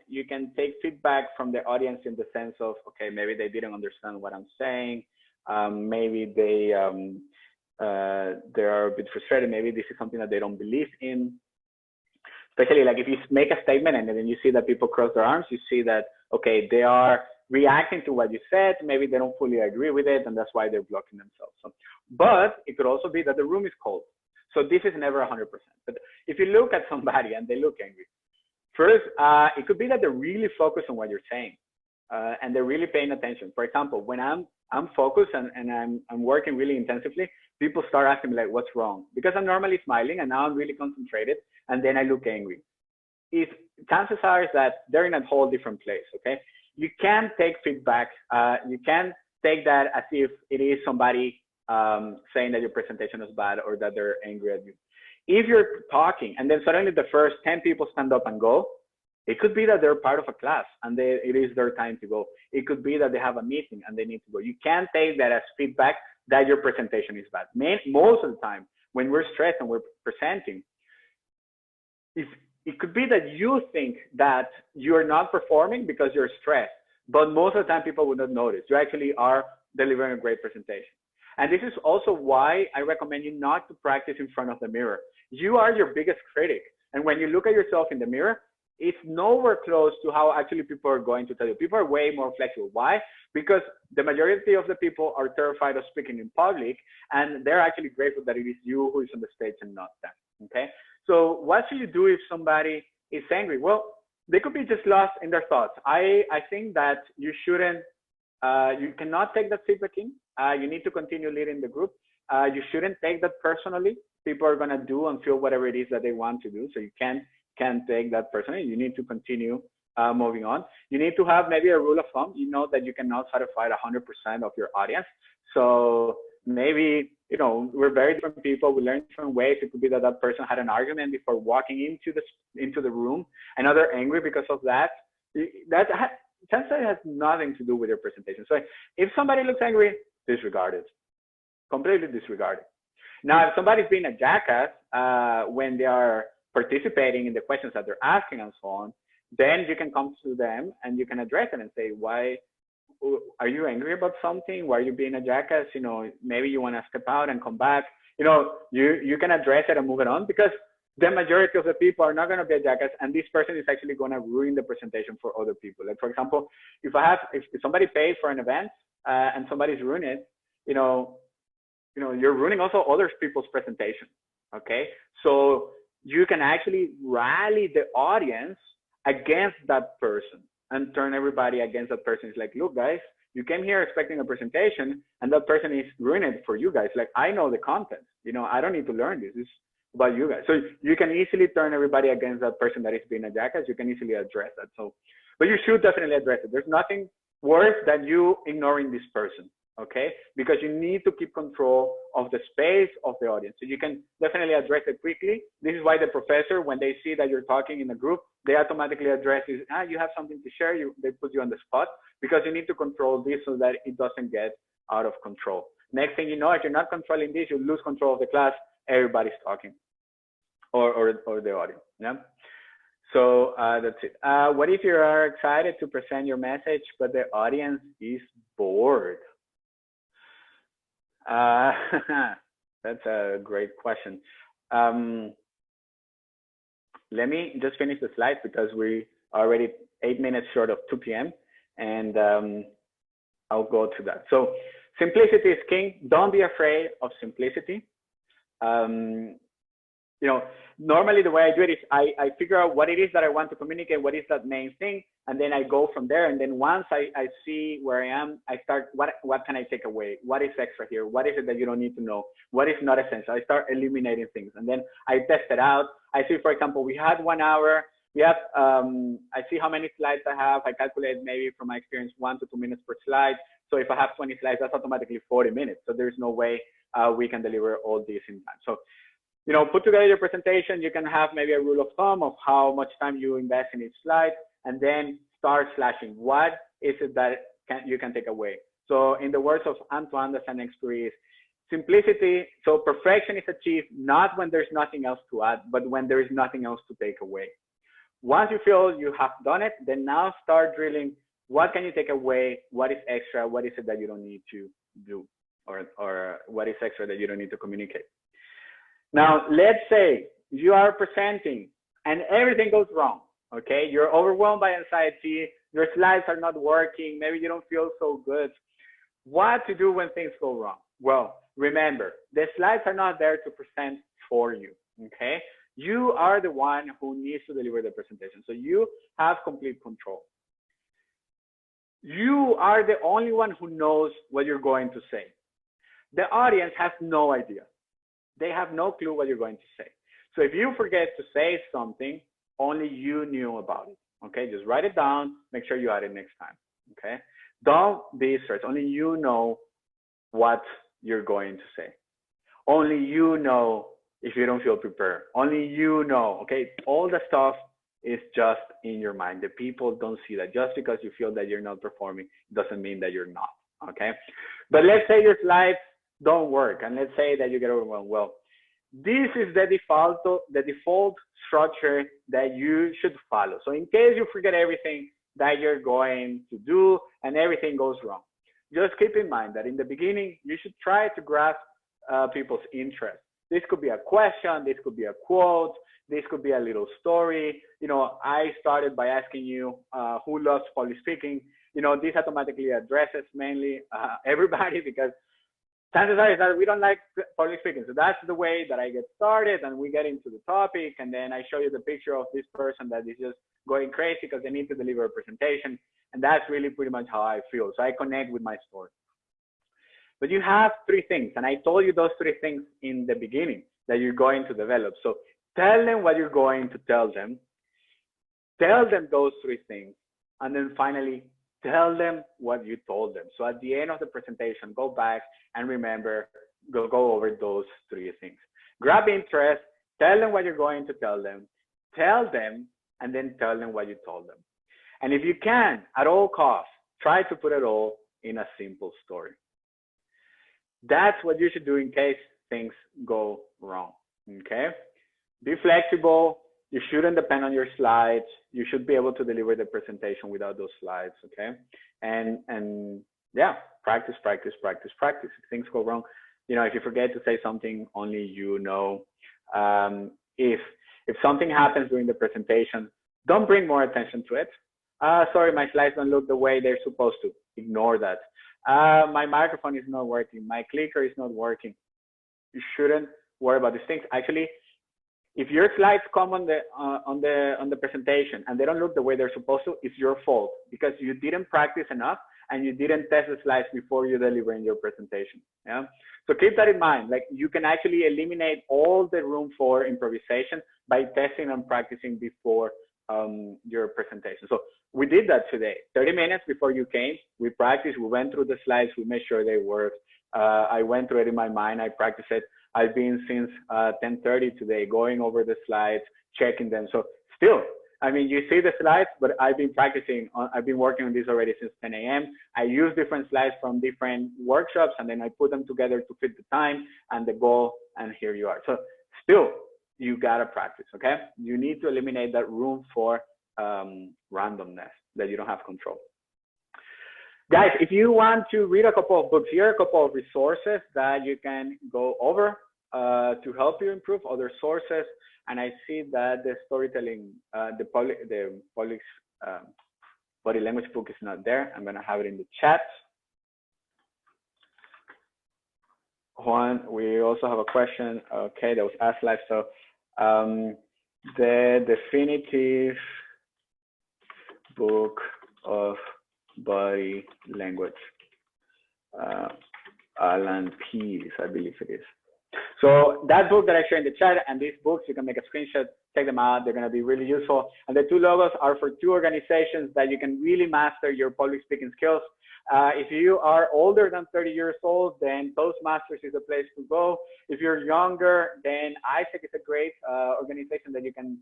take feedback from the audience in the sense of, okay, maybe they didn't understand what I'm saying. Maybe they are a bit frustrated. Maybe this is something that they don't believe in. Especially like if you make a statement and then you see that people cross their arms, you see that, okay, they are reacting to what you said. Maybe they don't fully agree with it, and that's why they're blocking themselves. So, but it could also be that the room is cold. So this is never 100%. But if you look at somebody and they look angry, first, it could be that they're really focused on what you're saying, and they're really paying attention. For example, when I'm focused and I'm working really intensively, people start asking me like, what's wrong? Because I'm normally smiling and now I'm really concentrated, and then I look angry. Chances are is that they're in a whole different place, okay? You can't take feedback. You can't take that as if it is somebody saying that your presentation is bad or that they're angry at you. If you're talking and then suddenly the first 10 people stand up and go, it could be that they're part of a class and it is their time to go. It could be that they have a meeting and they need to go. You can't take that as feedback that your presentation is bad. Most of the time, when we're stressed and we're presenting, it could be that you think that you're not performing because you're stressed, but most of the time people would not notice. You actually are delivering a great presentation. And this is also why I recommend you not to practice in front of the mirror. You are your biggest critic. And when you look at yourself in the mirror, it's nowhere close to how actually people are going to tell you. People are way more flexible. Why? Because the majority of the people are terrified of speaking in public, and they're actually grateful that it is you who is on the stage and not them. Okay. So what should you do if somebody is angry? Well, they could be just lost in their thoughts. I think that you shouldn't, you cannot take that feedback in. You need to continue leading the group. You shouldn't take that personally. People are going to do and feel whatever it is that they want to do. So you can't take that personally. You need to continue moving on. You need to have maybe a rule of thumb. You know that you cannot satisfy 100% of your audience. So maybe, you know, we're very different people. We learn different ways. It could be that that person had an argument before walking into the room, and now they're angry because of that. Chances has nothing to do with your presentation. So if somebody looks angry, disregard it. Completely disregard it. Now, if somebody's being a jackass when they are participating in the questions that they're asking and so on, then you can come to them and you can address it and say, why are you angry about something? Why are you being a jackass? You know, maybe you want to step out and come back. You know, you can address it and move it on, because the majority of the people are not going to be a jackass, and this person is actually going to ruin the presentation for other people. Like, for example, if somebody pays for an event and somebody's ruining it, you know, you're ruining also other people's presentation. Okay, so you can actually rally the audience against that person and turn everybody against that person. It's like, look, guys, you came here expecting a presentation, and that person is ruining it for you guys. Like, I know the content. You know, I don't need to learn this. It's about you guys. So you can easily turn everybody against that person that is being a jackass. You can easily address that. So, but you should definitely address it. There's nothing worse than you ignoring this person. Okay, because you need to keep control of the space of the audience. So you can definitely address it quickly. This is why the professor, when they see that you're talking in a group, they automatically address it. You have something to share. They put you on the spot, because you need to control this so that it doesn't get out of control. Next thing you know, if you're not controlling this, you lose control of the class. Everybody's talking, or the audience. Yeah. So that's it. What if you are excited to present your message, but the audience is bored? That's a great question. Let me just finish the slides, because we are already 8 minutes short of 2 p.m. and I'll go to that. So simplicity is king. Don't be afraid of simplicity. You know, normally the way I do it is I figure out what it is that I want to communicate, what is that main thing, and then I go from there. And then once I see where I am, I start, what can I take away? What is extra here? What is it that you don't need to know? What is not essential? I start eliminating things, and then I test it out. I see, for example, we had 1 hour. We have, I see how many slides I have. I calculate maybe from my experience 1 to 2 minutes per slide. So if I have 20 slides, that's automatically 40 minutes. So there's no way we can deliver all this in time. So, you know, put together your presentation. You can have maybe a rule of thumb of how much time you invest in each slide, and then start slashing. What is it that you can take away? So in the words of Antoine de Saint-Exupéry, simplicity, so perfection is achieved not when there's nothing else to add, but when there is nothing else to take away. Once you feel you have done it, then now start drilling. What can you take away? What is extra? What is it that you don't need to do? Or what is extra that you don't need to communicate? Now, let's say you are presenting and everything goes wrong, okay? You're overwhelmed by anxiety, your slides are not working, maybe you don't feel so good. What to do when things go wrong? Well, remember, the slides are not there to present for you, okay? You are the one who needs to deliver the presentation, so you have complete control. You are the only one who knows what you're going to say. The audience has no idea. They have no clue what you're going to say. So if you forget to say something, only you knew about it. Okay, just write it down. Make sure you add it next time. Okay, don't be stressed. Only you know what you're going to say. Only you know if you don't feel prepared. Only you know. Okay, all the stuff is just in your mind. The people don't see that. Just because you feel that you're not performing doesn't mean that you're not. Okay, but let's say your slides don't work, and let's say that you get overwhelmed. Well, this is the default structure that you should follow. So in case you forget everything that you're going to do and everything goes wrong, just keep in mind that in the beginning, you should try to grasp people's interest. This could be a question, this could be a quote, this could be a little story. You know, I started by asking you who loves public speaking. You know, this automatically addresses mainly everybody, because chances are that we don't like public speaking. So that's the way that I get started, and we get into the topic, and then I show you the picture of this person that is just going crazy because they need to deliver a presentation. And that's really pretty much how I feel. So I connect with my story. But you have 3 things, and I told you those 3 things in the beginning that you're going to develop. So tell them what you're going to tell them. Tell them those 3 things, and then finally tell them what you told them. So at the end of the presentation, go back and remember, go over those 3 things. Grab interest, tell them what you're going to tell them, and then tell them what you told them. And if you can, at all costs, try to put it all in a simple story. That's what you should do in case things go wrong, okay? Be flexible. You shouldn't depend on your slides. You should be able to deliver the presentation without those slides, okay? And yeah, practice, practice, practice, practice. If things go wrong, you know, if you forget to say something, only you know. If something happens during the presentation, don't bring more attention to it. Sorry, my slides don't look the way they're supposed to. Ignore that. My microphone is not working. My clicker is not working. You shouldn't worry about these things. Actually, if your slides come on the presentation and they don't look the way they're supposed to, it's your fault, because you didn't practice enough and you didn't test the slides before you deliver in your presentation. Yeah. So keep that in mind. Like, you can actually eliminate all the room for improvisation by testing and practicing before your presentation. So we did that today. 30 minutes before you came, we practiced, we went through the slides, we made sure they worked. I went through it in my mind, I practiced it. I've been since 10:30 today, going over the slides, checking them. So still, I mean, you see the slides, but I've been practicing, I've been working on this already since 10 a.m. I use different slides from different workshops, and then I put them together to fit the time and the goal, and here you are. So still, you gotta practice, okay? You need to eliminate that room for randomness that you don't have control. Guys, if you want to read a couple of books, here are a couple of resources that you can go over to help you improve, other sources. And I see that the storytelling, the public body language book is not there. I'm gonna have it in the chat. Juan, we also have a question. Okay, that was asked live. So the definitive book of body language, Alan Pease, I believe it is. So that book that I share in the chat, and these books, you can make a screenshot, check them out. They're going to be really useful. And the 2 logos are for 2 organizations that you can really master your public speaking skills. If you are older than 30 years old, then Toastmasters is the place to go. If you're younger, then ISEC is a great organization that you can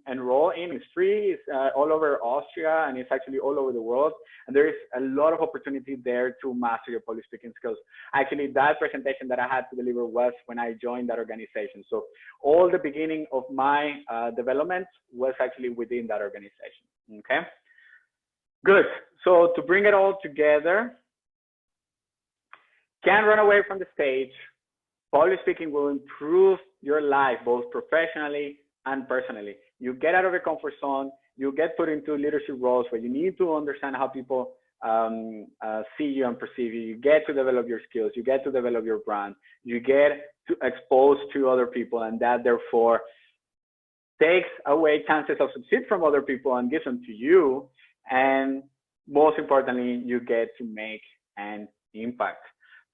enroll in. It's free. It's all over Austria, and it's actually all over the world. And there is a lot of opportunity there to master your public speaking skills. Actually, that presentation that I had to deliver was when I joined that organization. So all the beginning of my development was actually within that organization. Okay, good. So to bring it all together, can't run away from the stage. Public speaking will improve your life, both professionally and personally. You get out of your comfort zone, you get put into leadership roles where you need to understand how people see you and perceive you. You get to develop your skills, you get to develop your brand, you get to expose to other people, and that therefore takes away chances of succeed from other people and gives them to you. And most importantly, you get to make an impact.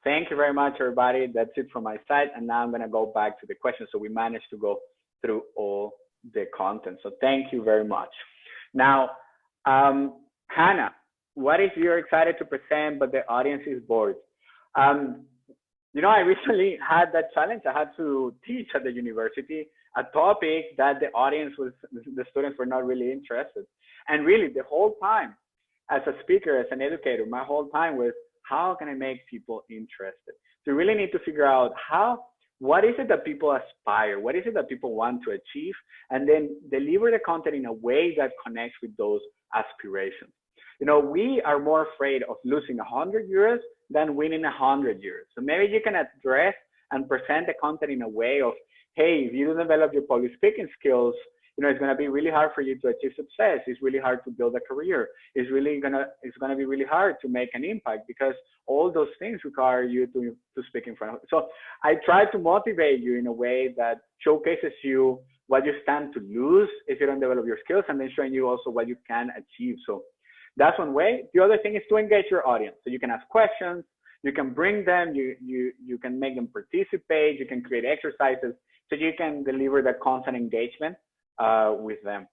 Thank you very much, everybody. That's it from my side. And now I'm going to go back to the questions. So we managed to go through all the content. So thank you very much. Now, Hannah, what if you're excited to present, but the audience is bored? You know, I recently had that challenge. I had to teach at the university a topic that the audience was, the students were not really interested. And really the whole time as a speaker, as an educator, my whole time was, how can I make people interested? So you really need to figure out what is it that people aspire? What is it that people want to achieve? And then deliver the content in a way that connects with those aspirations. You know, we are more afraid of losing 100 euros than winning 100 euros. So maybe you can address and present the content in a way of, hey, if you don't develop your public speaking skills, it's going to be really hard for you to achieve success. It's really hard to build a career. It's going to be really hard to make an impact, because all those things require you to speak in front of. So I try to motivate you in a way that showcases you what you stand to lose if you don't develop your skills, and then showing you also what you can achieve. So that's one way. The other thing is to engage your audience. So you can ask questions, you can bring them, you can make them participate, you can create exercises, so you can deliver that constant engagement with them.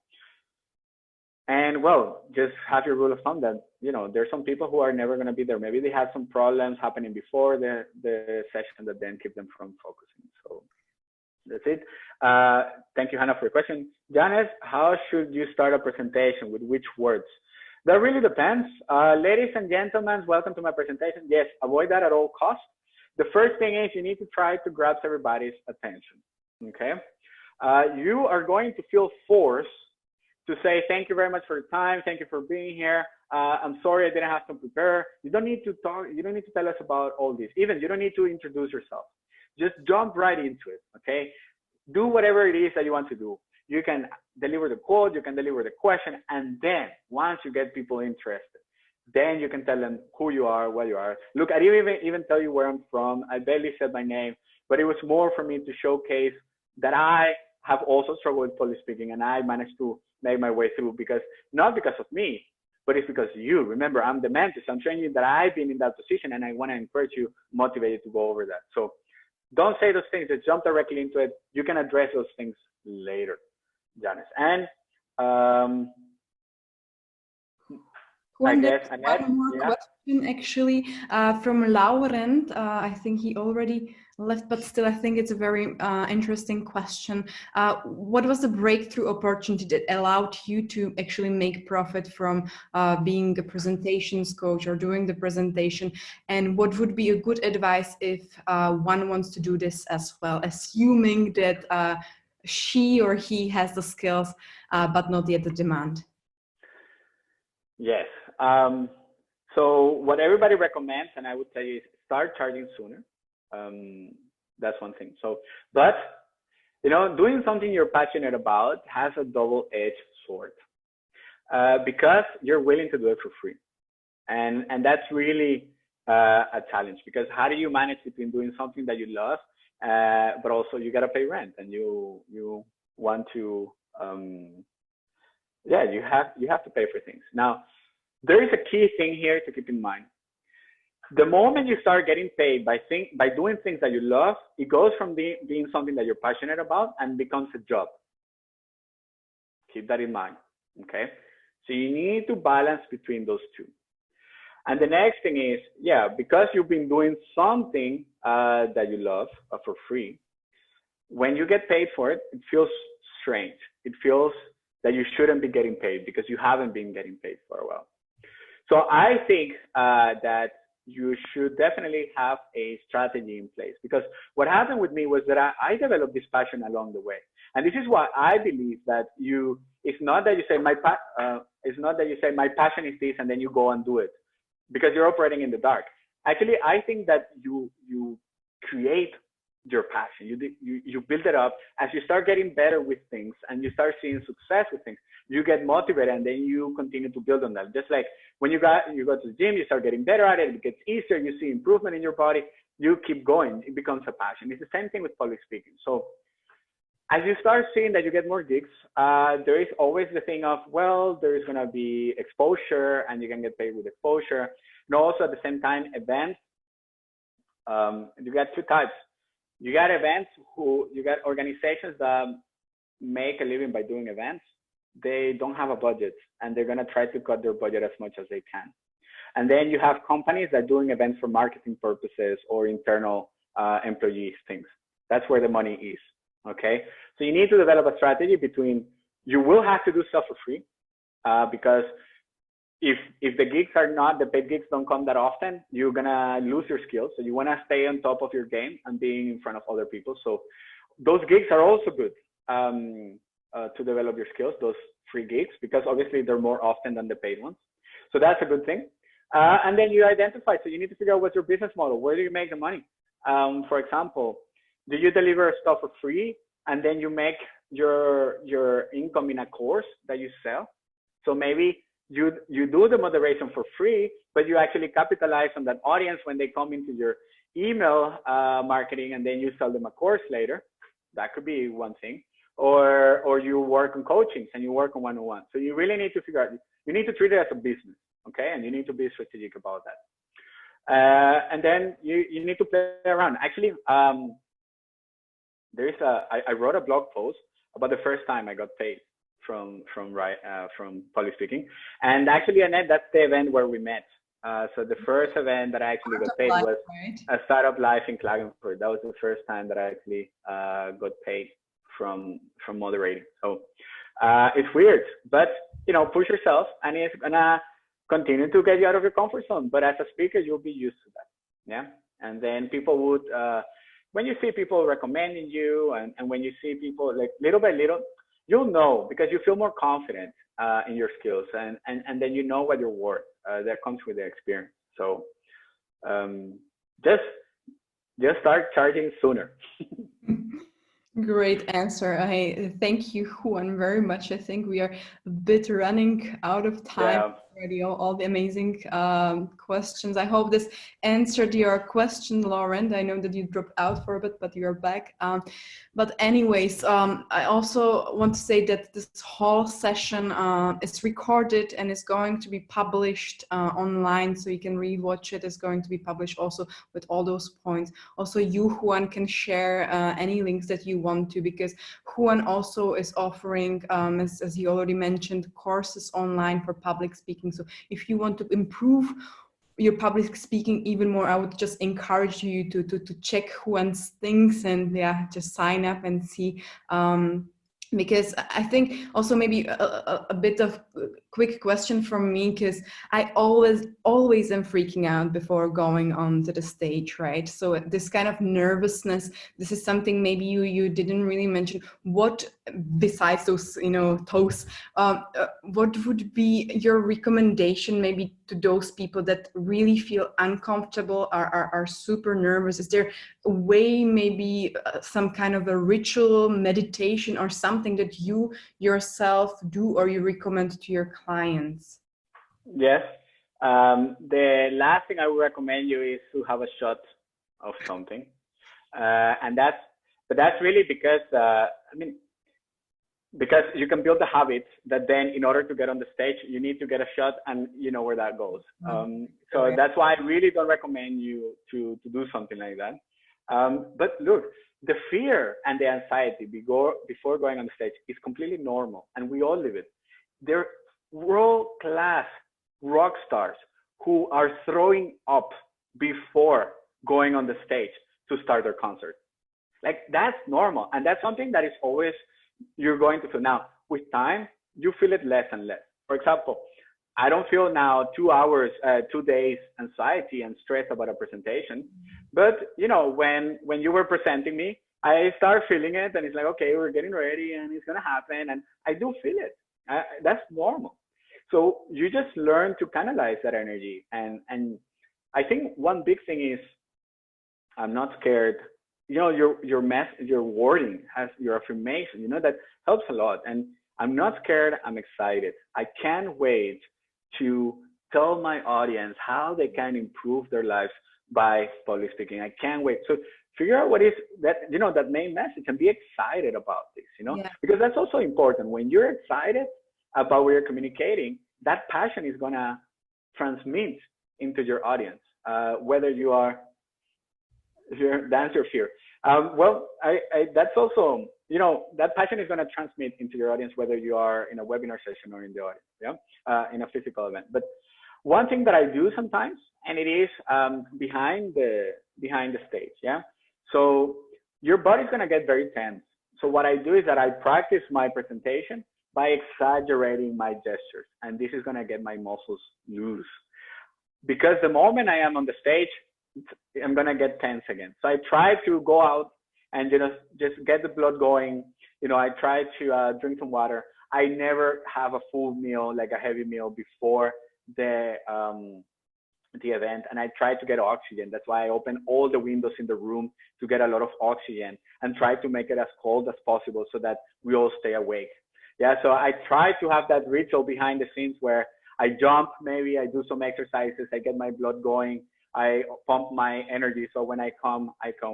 And well, just have your rule of thumb that, there's some people who are never going to be there. Maybe they had some problems happening before the session that then keep them from focusing. So that's it. Thank you, Hannah, for your question. Janice, how should you start a presentation? With which words? That really depends. Ladies and gentlemen, welcome to my presentation. Yes, avoid that at all costs. The first thing is you need to try to grab everybody's attention, okay? You are going to feel forced to say, thank you very much for your time. Thank you for being here. I'm sorry I didn't have to prepare. You don't need to talk. You don't need to tell us about all this. Even you don't need to introduce yourself. Just jump right into it, okay? Do whatever it is that you want to do. You can deliver the quote, you can deliver the question, and then once you get people interested, then you can tell them who you are, what you are. Look, I didn't even tell you where I'm from. I barely said my name, but it was more for me to showcase that I have also struggled with public speaking, and I managed to make my way through, not because of me, but it's because you. Remember, I'm the mentor, so I'm showing you that I've been in that position, and I want to encourage you, motivate you to go over that. So don't say those things, just jump directly into it. You can address those things later, Janice. And One more question, actually, from Laurent. I think he already left, but still, I think it's a very interesting question. What was the breakthrough opportunity that allowed you to actually make profit from being a presentations coach or doing the presentation? And what would be a good advice if one wants to do this as well, assuming that she or he has the skills, but not yet the demand? Yes. So what everybody recommends, and I would tell you, is start charging sooner. That's one thing. So, but, doing something you're passionate about has a double-edged sword, because you're willing to do it for free. And that's really a challenge, because how do you manage between doing something that you love, but also you got to pay rent, and you want to, you have to pay for things. Now, there is a key thing here to keep in mind. The moment you start getting paid by doing things that you love, it goes from being something that you're passionate about and becomes a job. Keep that in mind, okay? So you need to balance between those two. And the next thing is, because you've been doing something that you love for free, when you get paid for it, it feels strange. It feels that you shouldn't be getting paid because you haven't been getting paid for a while. So I think that you should definitely have a strategy in place, because what happened with me was that I developed this passion along the way. And this is why I believe that it's not that you say my passion is this and then you go and do it, because you're operating in the dark. Actually, I think that you create your passion. You build it up as you start getting better with things and you start seeing success with things. You get motivated, and then you continue to build on that. Just like when you go to the gym, you start getting better at it. It gets easier. You see improvement in your body. You keep going. It becomes a passion. It's the same thing with public speaking. So as you start seeing that you get more gigs, there is always the thing of, well, there is going to be exposure, and you can get paid with exposure. And also at the same time, events. You got two types. You got organizations that make a living by doing events. They don't have a budget, and they're going to try to cut their budget as much as they can. And then you have companies that are doing events for marketing purposes or internal employees things. That's where the money is, okay? So you need to develop a strategy between, you will have to do stuff for free, because if the gigs are not, the paid gigs don't come that often, you're going to lose your skills. So you want to stay on top of your game and being in front of other people. So those gigs are also good. To develop your skills, those free gigs, because obviously they're more often than the paid ones. So that's a good thing. And then you identify, so you need to figure out what's your business model. Where do you make the money? For example, do you deliver stuff for free and then you make your income in a course that you sell? So maybe you do the moderation for free, but you actually capitalize on that audience when they come into your email marketing, and then you sell them a course later. That could be one thing. Or you work on coachings and you work on one-on-one. So you really need to figure out, you need to treat it as a business, okay? And you need to be strategic about that. And then you need to play around. Actually, I wrote a blog post about the first time I got paid from public speaking. And actually, Annette, that's the event where we met. So the first event that I actually got paid was a startup live in Klagenfurt. That was the first time that I actually got paid from moderating. So it's weird, but you know, push yourself, and it's gonna continue to get you out of your comfort zone. But as a speaker, you'll be used to that. Yeah. And then people would, when you see people recommending you, and when you see people like little by little, you'll know, because you feel more confident in your skills, and then you know what you're worth. That comes with the experience. So just start charging sooner. Great answer. I thank you, Juan, very much. I think we are a bit running out of time already. All the amazing questions. I hope this answered your question, Lauren. I know that you dropped out for a bit, but you're back. But anyways, I also want to say that this whole session is recorded and is going to be published online, so you can rewatch it. It's going to be published also with all those points. Also, you, Juan, can share any links that you want to, because Juan also is offering, as he already mentioned, courses online for public speaking. So if you want to improve your public speaking even more, I would just encourage you to check Juan's things, and yeah, just sign up and see. Because I think also maybe a bit of quick question from me, because I always am freaking out before going onto the stage, right? So this kind of nervousness, this is something maybe you didn't really mention. What, besides those, you know, toes, what would be your recommendation maybe to those people that really feel uncomfortable, are super nervous? Is there a way, maybe some kind of a ritual, meditation, or something that you yourself do or you recommend to your clients? Yes. The last thing I would recommend you is to have a shot of something. And that's really because, because you can build a habit that then in order to get on the stage, you need to get a shot, and you know where that goes. So that's why I really don't recommend you to do something like that. But look, the fear and the anxiety before going on the stage is completely normal, and we all live it. They're world-class rock stars who are throwing up before going on the stage to start their concert. Like, that's normal, and that's something that is always, you're going to feel. Now, with time, you feel it less and less. For example, I don't feel now 2 days anxiety and stress about a presentation. But, you know, when you were presenting me, I start feeling it, and it's like, okay, we're getting ready and it's going to happen. And I do feel it. That's normal. So you just learn to canalize that energy. And I think one big thing is, I'm not scared. You know, your wording has your affirmation, you know, that helps a lot. And I'm not scared, I'm excited. I can't wait to tell my audience how they can improve their lives by public speaking. I can't wait. So figure out what is that, you know, that main message, and be excited about this, you know, because that's also important. When you're excited about what you're communicating, that passion is going to transmit into your audience, whether you are, that's your fear. That's also, you know, that passion is going to transmit into your audience, whether you are in a webinar session or in the audience, in a physical event. But one thing that I do sometimes, and it is behind the stage, so your body's going to get very tense. So what I do is that I practice my presentation by exaggerating my gestures, and this is going to get my muscles loose, because the moment I am on the stage, I'm going to get tense again. So I try to go out and, you know, just get the blood going. You know, I try to drink some water. I never have a full meal, like a heavy meal, before the the event, and I try to get oxygen. That's why I open all the windows in the room to get a lot of oxygen and try to make it as cold as possible so that we all stay awake. Yeah, so I try to have that ritual behind the scenes where I jump, maybe I do some exercises, I get my blood going, I pump my energy. So when I come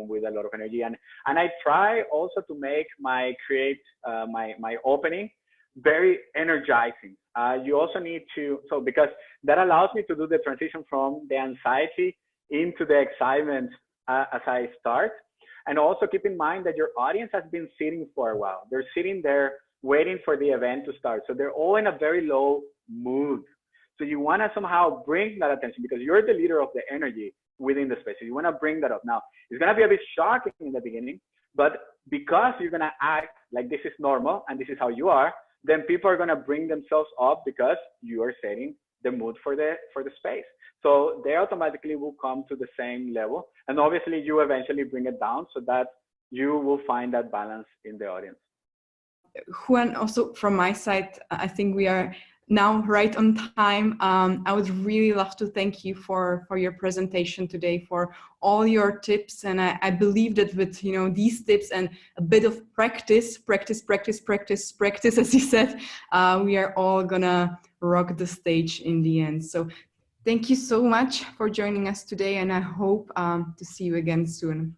with a lot of energy. And I try also to make my opening very energizing. You also need to, so because that allows me to do the transition from the anxiety into the excitement as I start. And also keep in mind that your audience has been sitting for a while. They're sitting there waiting for the event to start. So they're all in a very low mood. So you want to somehow bring that attention because you're the leader of the energy within the space. So you want to bring that up. Now, it's going to be a bit shocking in the beginning, but because you're going to act like this is normal and this is how you are, then people are going to bring themselves up because you are setting the mood for the space. So they automatically will come to the same level. And obviously you eventually bring it down so that you will find that balance in the audience. Juan, also from my side, I think we are now right on time. I would really love to thank you for your presentation today, for all your tips. And I believe that with these tips and a bit of practice, as you said, we are all gonna rock the stage in the end. So thank you so much for joining us today, and I hope to see you again soon.